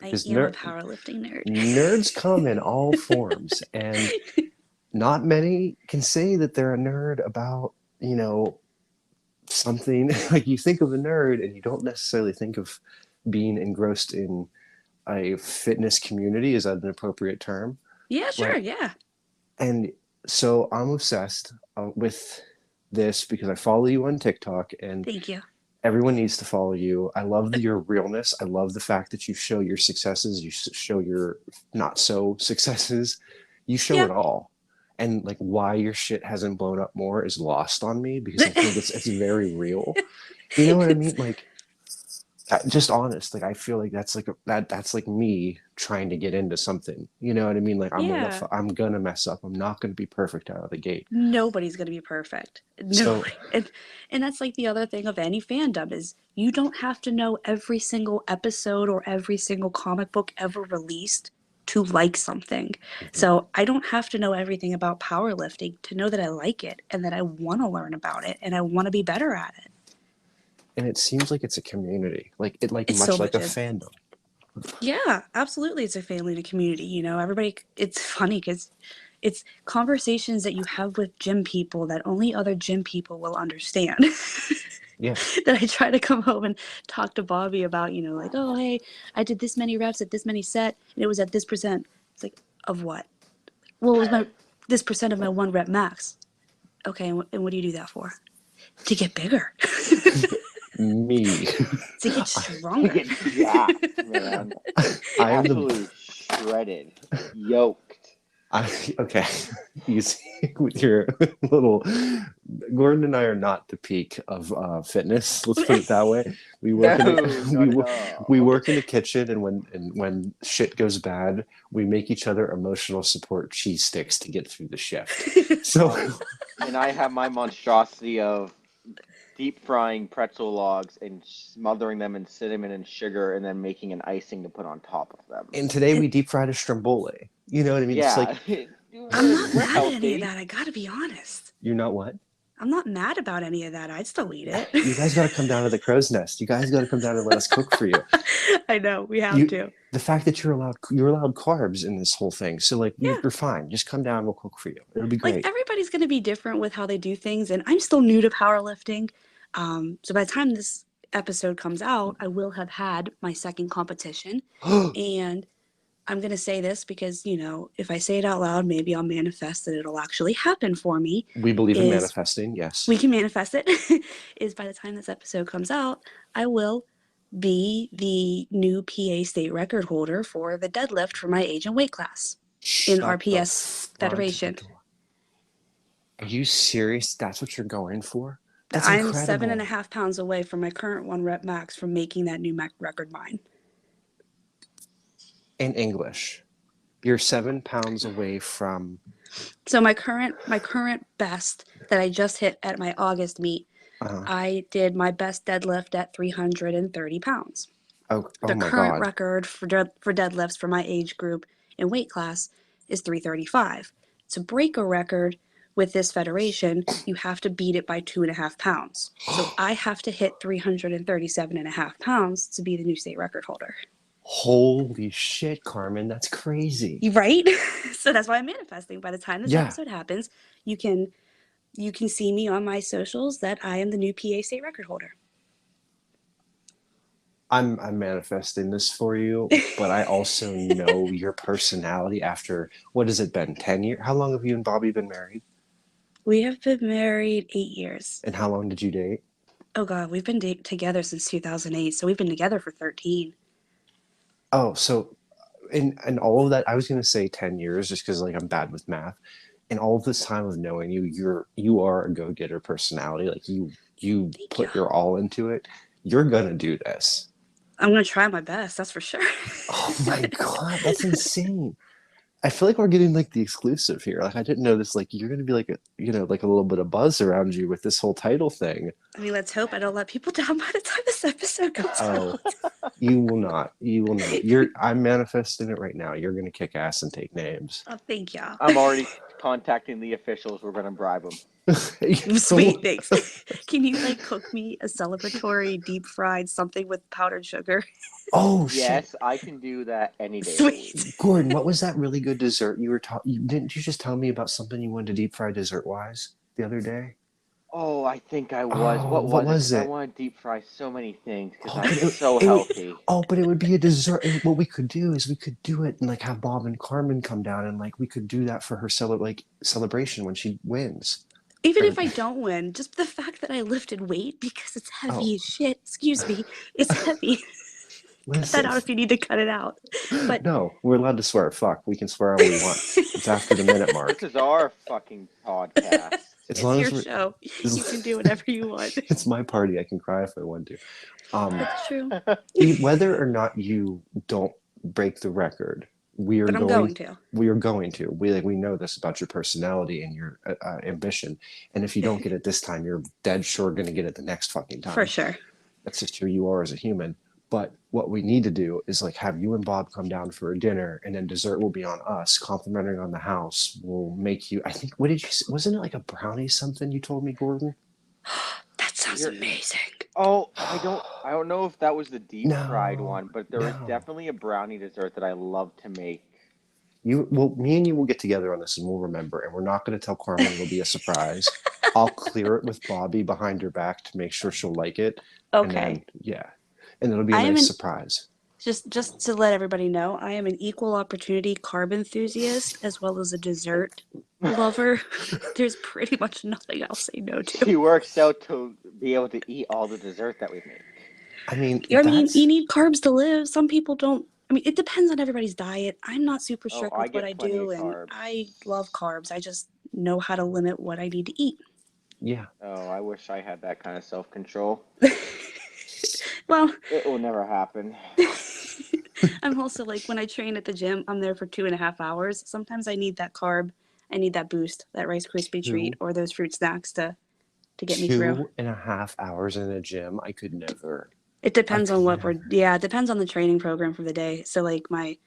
I Because am a powerlifting nerd. nerds come in all forms, and not many can say that they're a nerd about, you know, something. Like you think of a nerd and you don't necessarily think of being engrossed in a fitness community. Is that an appropriate term? Yeah, sure. Right. Yeah. And so I'm obsessed with this because I follow you on TikTok, and Thank you. everyone needs to follow you. I love your realness. I love the fact that you show your successes, you show your not so successes, you show Yeah. it all. And like why your shit hasn't blown up more is lost on me because I think it's very real. You know what I mean? Like just honest. Like I feel like that's like that's like me trying to get into something. You know what I mean? Like Yeah. I'm gonna mess up. I'm not gonna be perfect out of the gate. Nobody's gonna be perfect. So Nobody. And that's like the other thing of any fandom is you don't have to know every single episode or every single comic book ever released to like something. So I don't have to know everything about powerlifting to know that I like it and that I want to learn about it and I want to be better at it. and it seems like it's a community. Like it like It so much like much a is. fandom. Yeah, absolutely. It's a family and a community. You know, everybody, it's funny because it's conversations that you have with gym people that only other gym people will understand. Yeah. That I try to come home and talk to Bobby about, you know, like, oh, hey, I did this many reps at this many set and it was at this percent. It's like, of what? Well, it was this percent of my 1 rep max. Okay, and what do you do that for? To get bigger, Me. to get stronger. Get jacked, man. I am Absolutely shredded, yoked. okay. Easy. with your little. Gordon and I are not the peak of fitness. Let's put it that way. We work No, we, not wo- at all. we work in the kitchen, and when shit goes bad, we make each other emotional support cheese sticks to get through the shift. So And I have my monstrosity of deep frying pretzel logs and smothering them in cinnamon and sugar and then making an icing to put on top of them. and today we deep fried a stromboli. You know what I mean? It's Yeah. like I'm not We're mad at any of healthy. that. I gotta be honest. you're not what? I'm not mad about any of that. I'd still eat it. You guys got to come down to the crow's nest. You guys got to come down and let us cook for you. I know we have You- to. The fact that you're allowed carbs in this whole thing, so like Yeah. you're fine. Just come down, we'll cook for you. It'll be great. Like everybody's gonna be different with how they do things, and I'm still new to powerlifting. So by the time this episode comes out, I will have had my second competition, and I'm gonna say this because if I say it out loud, maybe I'll manifest that it'll actually happen for me. We believe in is- manifesting. Yes. We can manifest it. Is by the time this episode comes out, I will be the new PA state record holder for the deadlift for my age and weight class in Shut the RPS front Federation. door. Are you serious? That's what you're going for? That's I'm incredible. 7.5 pounds away from my current 1 rep max from making that new record mine. In English, you're 7 pounds away from. So my current best that I just hit at my August meet, I did my best deadlift at 330 pounds. Oh The my current God. record for deadlifts for my age group and weight class is 335. To break a record with this federation, you have to beat it by 2.5 pounds. So I have to hit 337.5 pounds to be the new state record holder. Holy shit, Carmen, that's crazy. Right? So that's why I'm manifesting. By the time this Yeah. episode happens, you can see me on my socials that I am the new PA state record holder. I'm manifesting this for you, but I also know your personality after, what has it been, 10 years? How long have you and Bobby been married? We have been married 8 years. And how long did you date? Oh God, we've been together since 2008, so we've been together for 13. Oh, so in all of that, I was going to say 10 years just because like I'm bad with math. In all of this time of knowing you, you are a go-getter personality. Like you put your all into it. You're going to do this. I'm going to try my best, that's for sure. Oh my God, that's insane. I feel like we're getting like the exclusive here. Like I didn't know this. Like you're gonna be like a like a little bit of buzz around you with this whole title thing. I mean, let's hope I don't let people down by the time this episode comes out. You will not. You will not. I'm manifesting it right now. You're gonna kick ass and take names. Oh, thank y'all. I'm already contacting the officials. We're going to bribe them. Sweet, thanks. Can you like cook me a celebratory deep fried something with powdered sugar? Oh shit. Yes, I can do that any day of the week. Sweet. Gordon, what was that really good dessert you were didn't you just tell me about something you wanted to deep fry dessert wise the other day? Oh, I think I was. Oh, what was it? I it? want to deep fry so many things because Oh, I'm but so healthy. But it would be a dessert. And what we could do is we could do it and like have Bob and Carmen come down and like we could do that for her celebration when she wins. Even if I don't win, just the fact that I lifted weight because it's heavy as shit. Excuse me, it's heavy. Cut that out if you need to cut it out. But no, we're allowed to swear. Fuck, we can swear all we want. It's after the minute mark. This is our fucking podcast. It's your show. You can do whatever you want. It's my party. I can cry if I want to. That's true. Whether or not you don't break the record, we are going to. We are going to. We know this about your personality and your ambition. And if you don't get it this time, you're dead sure going to get it the next fucking time. For sure. That's just who you are as a human. But what we need to do is like have you and Bob come down for a dinner, and then dessert will be on us, complimenting on the house. We'll make you. I think. What did you? Wasn't it like a brownie? Something you told me, Gordon. That sounds amazing. Oh, I don't know if that was the deep fried one, but there was definitely a brownie dessert that I love to make. Me and you will get together on this and we'll remember, and we're not going to tell Carmen. It'll be a surprise. I'll clear it with Bobby behind her back to make sure she'll like it. Okay. And it'll be a nice surprise. Just to let everybody know, I am an equal opportunity carb enthusiast as well as a dessert lover. There's pretty much nothing I'll say no to. He works out to be able to eat all the dessert that we make. I mean, you need carbs to live. Some people don't. I mean, it depends on everybody's diet. I'm not super strict with what I do, and I love carbs. I just know how to limit what I need to eat. Yeah. Oh, I wish I had that kind of self-control. Well, It will never happen. I'm also like, when I train at the gym, I'm there for 2.5 hours. Sometimes I need that carb. I need that boost, that Rice Krispie treat, or those fruit snacks to get me through. 2.5 hours in a gym, I could never. It depends on what it depends on the training program for the day. So like my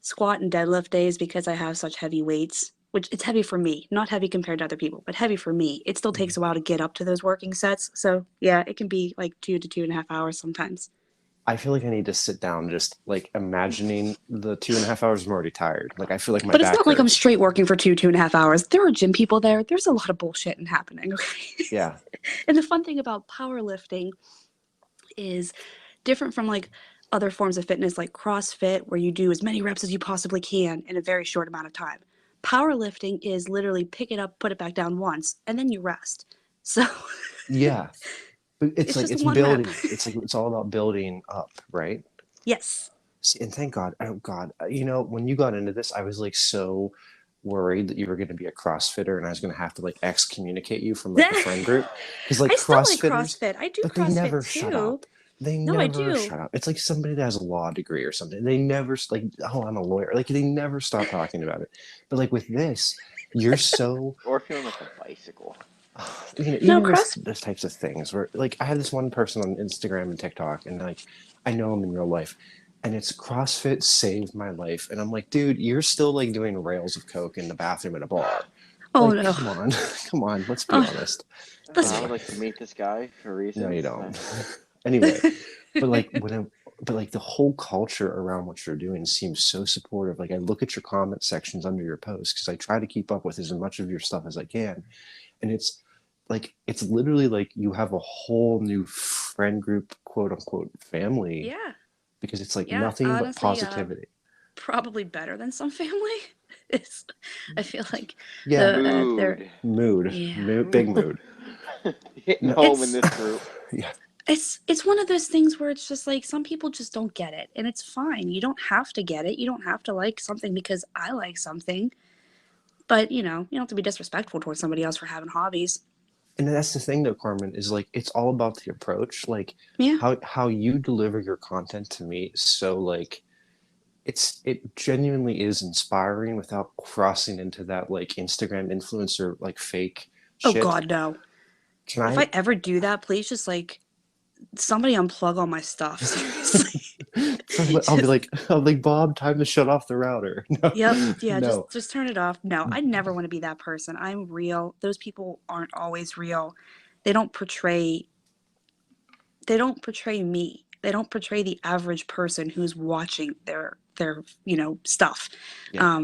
squat and deadlift days, because I have such heavy weights, which it's heavy for me, not heavy compared to other people, but heavy for me. It still takes a while to get up to those working sets. So yeah, it can be like 2 to 2.5 hours sometimes. I feel like I need to sit down, just like imagining the 2.5 hours. I'm already tired. Like I feel like my But it's back not like I'm hurts. straight working for 2.5 hours. There are gym people there. There's a lot of bullshit happening. Okay. Yeah. And the fun thing about powerlifting is different from like other forms of fitness like CrossFit, where you do as many reps as you possibly can in a very short amount of time. Powerlifting is literally pick it up, put it back down once, and then you rest. So Yeah. But it's it's like just it's one rep. building. It's like it's all about building up, right? Yes. See, and thank God, oh God, when you got into this, I was like so worried that you were going to be a CrossFitter and I was going to have to like excommunicate you from like the friend group because like I still like CrossFitters, CrossFit. I do but they CrossFit never shut too. up. They No, I never do. shut up. It's like somebody that has a law degree or something. They never like, oh, I'm a lawyer. Like they never stop talking about it. But like with this, you're so Or feeling like a bicycle. No, even those types of things where like I have this one person on Instagram and TikTok and like I know him in real life and it's CrossFit saved my life and I'm like, dude, you're still like doing rails of coke in the bathroom at a bar. Oh Like no. come on. Come on, let's be Oh, honest. that's I would like to meet this guy for No, reasons. you don't. Anyway, but like but like the whole culture around what you're doing seems so supportive. Like I look at your comment sections under your posts because I try to keep up with as much of your stuff as I can. And it's literally like you have a whole new friend group, quote unquote, family, yeah. because it's like Yeah, nothing but honestly, positivity. probably better than some family. It's, I feel like Yeah. they're Mood, yeah. big mood. Hitting No, home in It's this group. yeah. it's one of those things where it's just like some people just don't get it, and it's fine. You don't have to get it. You don't have to like something because I like something. But you don't have to be disrespectful towards somebody else for having hobbies. And that's the thing though, Carmen, is like it's all about the approach. Like Yeah. how you deliver your content to me. So like it genuinely is inspiring without crossing into that like Instagram influencer like fake Oh shit. God, no. Can If I I ever do that, please just like somebody unplug all my stuff. Seriously. So I'll be like, Bob, time to shut off the router. Yep. No, Yeah, no. just turn it off. No, I never want to be that person. I'm real. Those people aren't always real. They don't portray me. They don't portray the average person who's watching their stuff. Yeah.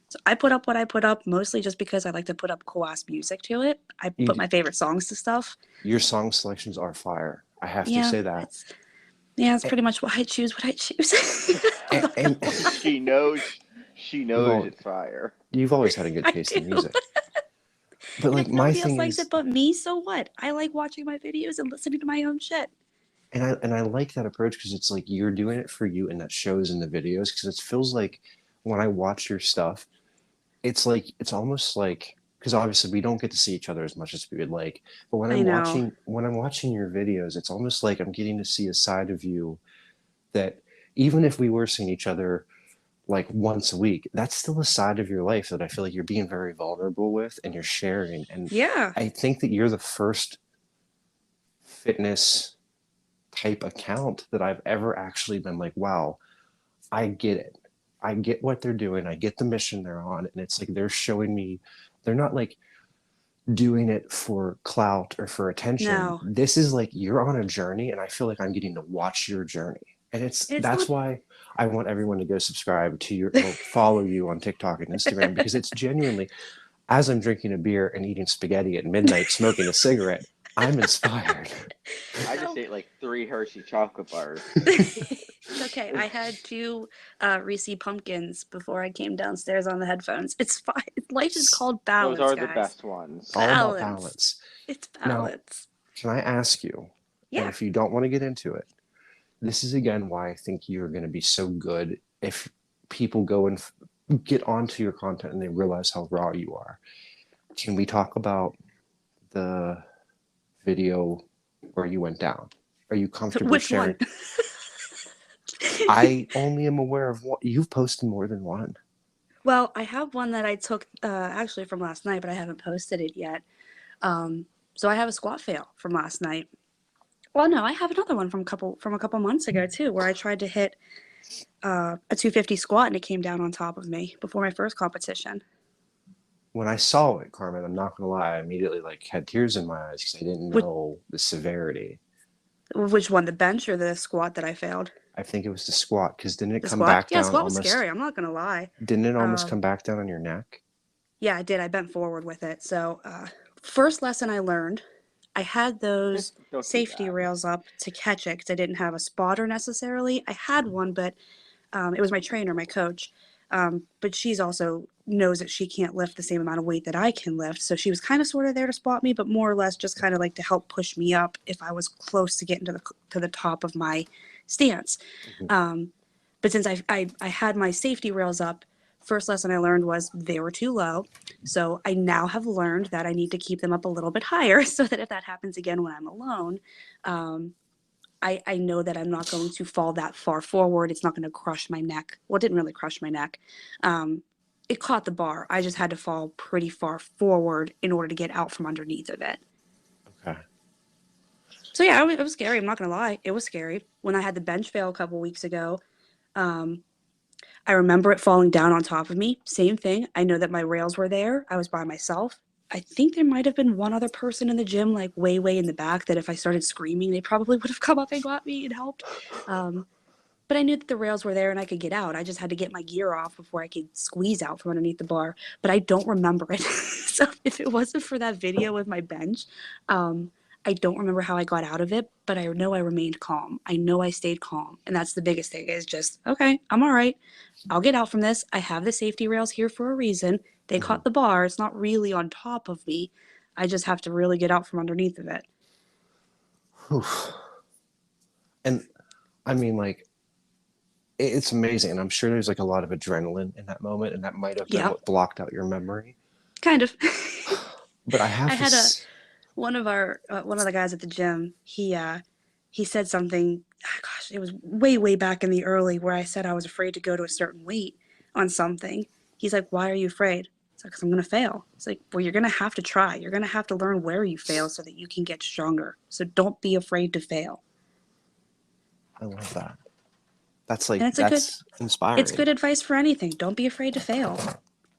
So I put up what I put up mostly just because I like to put up cool ass music to it. I put You, my favorite songs to stuff. your song selections are fire. I have to Yeah, say that. it's And, pretty much what I choose. What I choose. I'm not gonna and lie. She knows. She knows well, it's fire. you've always had a good I taste do. in music. But And like if my nobody else thing likes is, it but me, so what? I like watching my videos and listening to my own shit. and I like that approach because it's like you're doing it for you, and that shows in the videos. Because it feels like when I watch your stuff, it's almost like because obviously we don't get to see each other as much as we would like. But I know. when I'm watching your videos, it's almost like I'm getting to see a side of you that even if we were seeing each other like once a week, that's still a side of your life that I feel like you're being very vulnerable with and you're sharing. And Yeah. I think that you're the first fitness type account that I've ever actually been like, wow, I get it. I get what they're doing. I get the mission they're on. And it's like they're showing me, they're not like doing it for clout or for attention. No. This is like you're on a journey, and I feel like I'm getting to watch your journey. And It's that's not. why I want everyone to go subscribe to your or follow you on TikTok and Instagram because it's genuinely as I'm drinking a beer and eating spaghetti at midnight, smoking a cigarette, I'm inspired. I just ate like 3 Hershey chocolate bars. It's okay. I had 2 Reese pumpkins before I came downstairs on the headphones. It's fine. Life is called Those balance, are the guys. best ones. All about Balance. balance. It's Now, balance. can I ask you, and Yeah. if you don't want to get into it, this is again why I think you're going to be so good if people go and get onto your content and they realize how raw you are. can we talk about the video where you went down? Are you comfortable Which sharing? one? I only am aware of one. You've posted more than one. Well, I have one that I took actually from last night, but I haven't posted it yet. So I have a squat fail from last night. Well, no, I have another one from a couple months ago too, where I tried to hit a 250 squat and it came down on top of me before my first competition. When I saw it, Carmen, I'm not gonna lie, I immediately like had tears in my eyes because I didn't Which, know the severity. which one, the bench or the squat that I failed? I think it was the squat because didn't it The come squat? back Yeah, down squat was almost? scary. I'm not gonna lie. Didn't it almost Um, come back down on your neck? yeah, I did. I bent forward with it. So first lesson I learned, I had those Don't do safety that. rails up to catch it because I didn't have a spotter necessarily. I had one, but it was my trainer, my coach. But she's also knows that she can't lift the same amount of weight that I can lift. So she was kind of sort of there to spot me, but more or less just kind of like to help push me up if I was close to getting to the top of my stance. But since I had my safety rails up, first lesson I learned was they were too low. So I now have learned that I need to keep them up a little bit higher so that if that happens again when I'm alone, I know that I'm not going to fall that far forward. It's not going to crush my neck. Well, it didn't really crush my neck. It caught the bar. I just had to fall pretty far forward in order to get out from underneath of it. Okay. So yeah, it was scary. I'm not going to lie. It was scary. When I had the bench fail a couple weeks ago, I remember it falling down on top of me. Same thing. I know that my rails were there. I was by myself. I think there might have been one other person in the gym, like way in the back, that if I started screaming, they probably would have come up and got me and helped. But I knew that the rails were there and I could get out. I just had to get my gear off before I could squeeze out from underneath the bar. But I don't remember it. So if it wasn't for that video with my bench, I don't remember how I got out of it, but I know I remained calm. I know I stayed calm. And that's the biggest thing is just, okay, I'm all right. I'll get out from this. I have the safety rails here for a reason. They caught the bar. It's not really on top of me. I just have to really get out from underneath of it. Oof. And I mean, like, it's amazing. And I'm sure there's like a lot of adrenaline in that moment, and that might have been Yeah, what blocked out your memory. kind of. But I have I to. had one of the guys at the gym. He said something. Oh gosh, it was way back in the early where I said I was afraid to go to a certain weight on something. He's like, "Why are you afraid?" It's like, "'Cause I'm gonna fail." It's like, "Well, you're gonna have to try. You're gonna have to learn where you fail so that you can get stronger. So don't be afraid to fail." I love that. That's And like that's it's inspiring. good advice for anything. Don't be afraid to fail.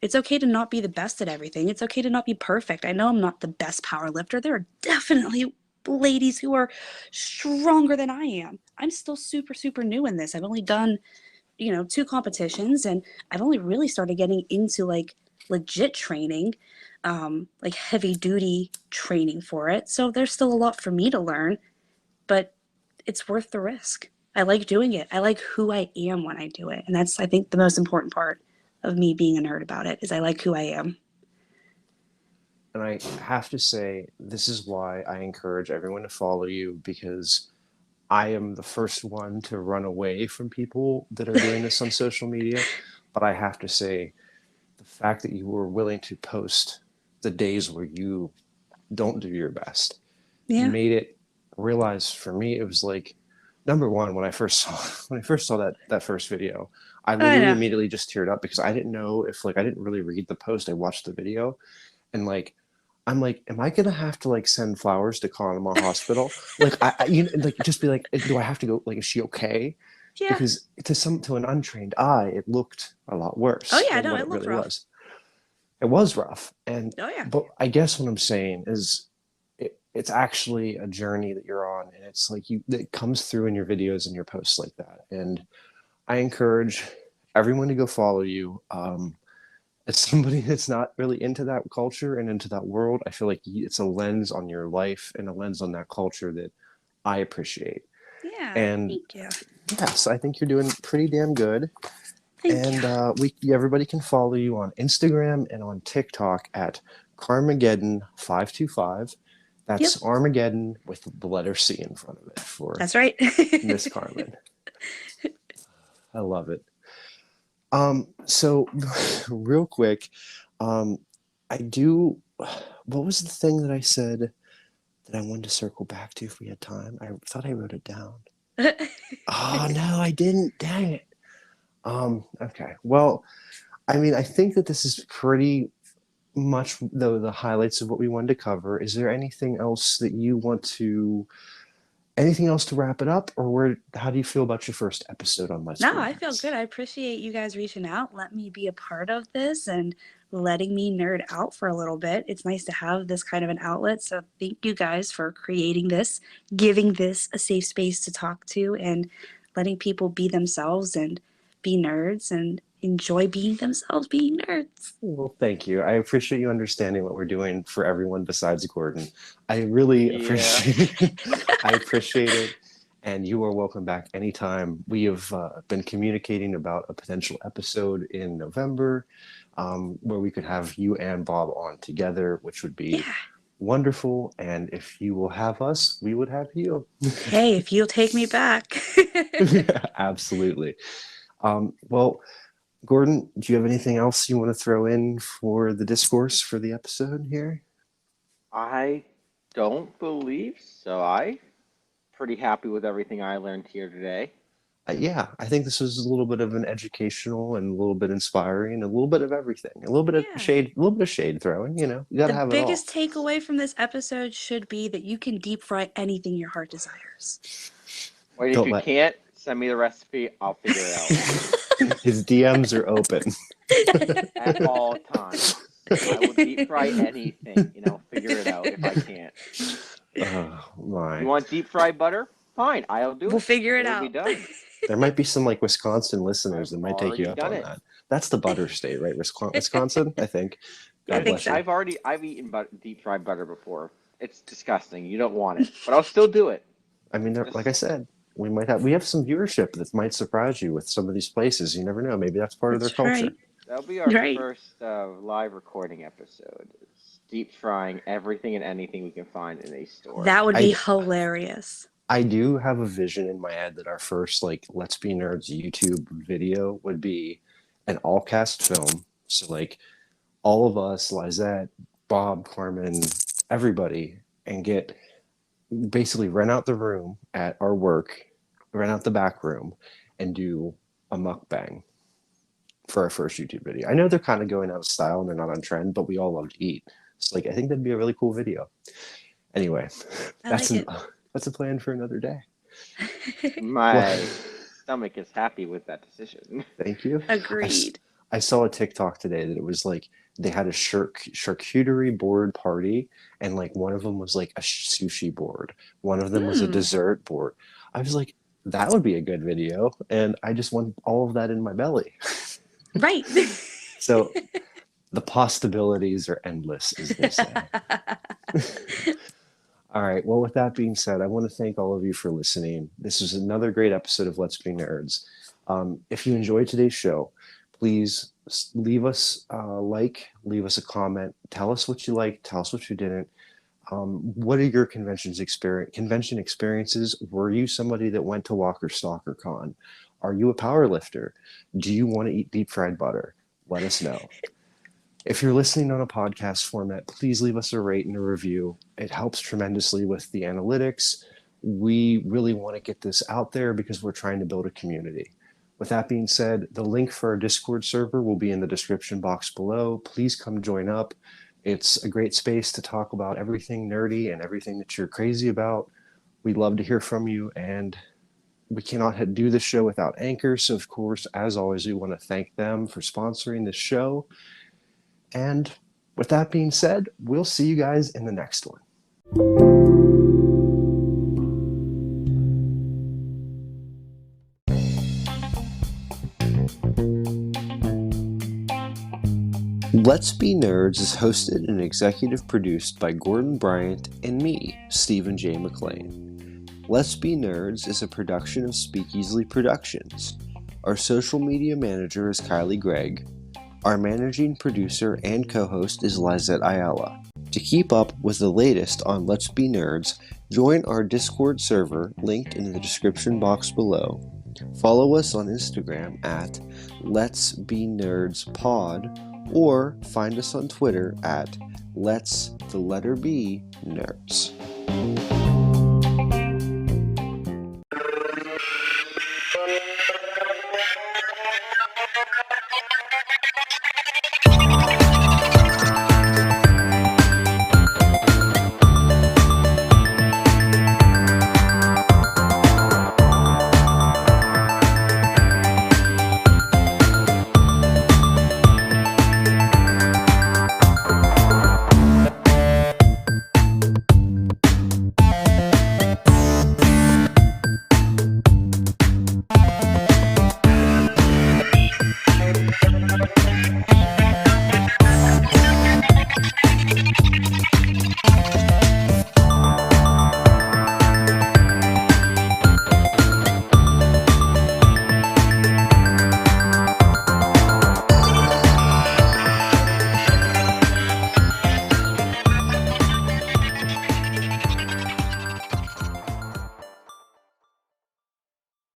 It's okay to not be the best at everything. It's okay to not be perfect. I know I'm not the best power lifter. There are definitely ladies who are stronger than I am. I'm still super new in this. I've only done, 2 competitions and I've only really started getting into like legit training, like heavy duty training for it. So there's still a lot for me to learn, but it's worth the risk. I like doing it. I like who I am when I do it. And that's, I think, the most important part of me being a nerd about it is I like who I am. And I have to say, this is why I encourage everyone to follow you, because I am the first one to run away from people that are doing this on social media. But I have to say, the fact that you were willing to post the days where you don't do your best Yeah. made it realize for me, it was like, number one, when I first saw that first video, I I literally know. immediately just teared up because I didn't know if like I didn't really read the post. I watched the video and like I'm like, am I gonna have to like send flowers to Connemara Hospital? Like like just be like, do I have to go? Like, is she okay? Yeah. Because to an untrained eye, it looked a lot Oh, worse yeah. than No, what it it looked really rough. was. It was rough, and Oh, yeah. but I guess what I'm saying is, it's actually a journey that you're on, and it's like it comes through in your videos and your posts like that. And I encourage everyone to go follow you. As somebody that's not really into that culture and into that world, I feel like it's a lens on your life and a lens on that culture that I appreciate. Yeah. And Thank you. yes, I think you're doing pretty damn good. Thank you. And everybody can follow you on Instagram and on TikTok at Carmageddon525. Yep. That's Armageddon with the letter C in front of it for That's right. Miss Carmen. I love it. So real quick, I do what was the thing that I said that I wanted to circle back to if we had time? I thought I wrote it down. Oh no, I didn't. Dang it. Okay. Well, I mean, I think that this is pretty much the highlights of what we wanted to cover. Is there anything else that you want to anything else to wrap it up, or how do you feel about your first episode on Let's Be No, I feel Nerds? good. I appreciate you guys reaching out. Let me be a part of this and letting me nerd out for a little bit. It's nice to have this kind of an outlet. So thank you guys for creating this, giving this a safe space to talk to, and letting people be themselves and be nerds and enjoy being themselves, being nerds. Well, thank you. I appreciate you understanding what we're doing for everyone besides Gordon. I really appreciate I appreciate it. And you are welcome back anytime. We have been communicating about a potential episode in November where we could have you and Bob on together, which would be wonderful. And if you will have us, we would have you. Hey, if you'll take me back. Absolutely. Well, Gordon, do you have anything else you want to throw in for the discourse for the episode here? I don't believe so. I pretty happy with everything I learned here today. Yeah, I think this was a little bit of an educational and a little bit inspiring, a little bit of everything, a little bit of shade throwing. You know, you gotta have it all. The biggest takeaway from this episode should be that you can deep fry anything your heart desires. Wait, if you can't, send me the recipe. I'll figure it out. His DMs are open at all times. I will deep fry anything. Figure it out if I can't. Oh my! You want deep fried butter? Fine, I'll do it. We'll figure it out. Be done. There might be some Wisconsin listeners that might take you up on that. That's the butter state, right? Wisconsin, I think. I think so. I've eaten deep fried butter before. It's disgusting. You don't want it, but I'll still do it. I mean, like I said, we have some viewership that might surprise you with some of these places. You never know. Maybe that's part of their culture. Right. That'll be our first live recording episode. It's deep frying everything and anything we can find in a store. That would be hilarious. I do have a vision in my head that our first Let's Be Nerds YouTube video would be an all cast film. So all of us, Lizette, Bob, Carmen, everybody, and basically rent out the room at our work, rent out the back room, and do a mukbang for our first YouTube video. I know they're kind of going out of style and they're not on trend, but we all love to eat. So I think that'd be a really cool video. Anyway, that's a plan for another day. My stomach is happy with that decision. Thank you. Agreed. I saw a TikTok today that it was they had a charcuterie board party, and one of them was a sushi board. One of them was a dessert board. I was like, that would be a good video, and I just want all of that in my belly. Right. So the possibilities are endless, as they say. All right. Well, with that being said, I want to thank all of you for listening. This was another great episode of Let's Be Nerds. If you enjoyed today's show, please leave us a leave us a comment. Tell us what you liked. Tell us what you didn't. What are your convention experiences? Were you somebody that went to Walker Stalker Con? Are you a power lifter? Do you want to eat deep fried butter? Let us know. If you're listening on a podcast format, please leave us a rate and a review. It helps tremendously with the analytics. We really want to get this out there because we're trying to build a community. With that being said, the link for our Discord server will be in the description box below. Please come join up. It's a great space to talk about everything nerdy and everything that you're crazy about. We'd love to hear from you, and we cannot do this show without Anchor. So, of course, as always, we want to thank them for sponsoring this show. And with that being said, we'll see you guys in the next one. Let's Be Nerds is hosted and executive produced by Gordon Bryant and me, Stephen J. McLean. Let's Be Nerds is a production of Speak Easily Productions. Our social media manager is Kylie Gregg. Our managing producer and co-host is Lizette Ayala. To keep up with the latest on Let's Be Nerds, join our Discord server linked in the description box below. Follow us on Instagram at Let's Be Nerds Pod, or find us on Twitter at let's the letter B nerds.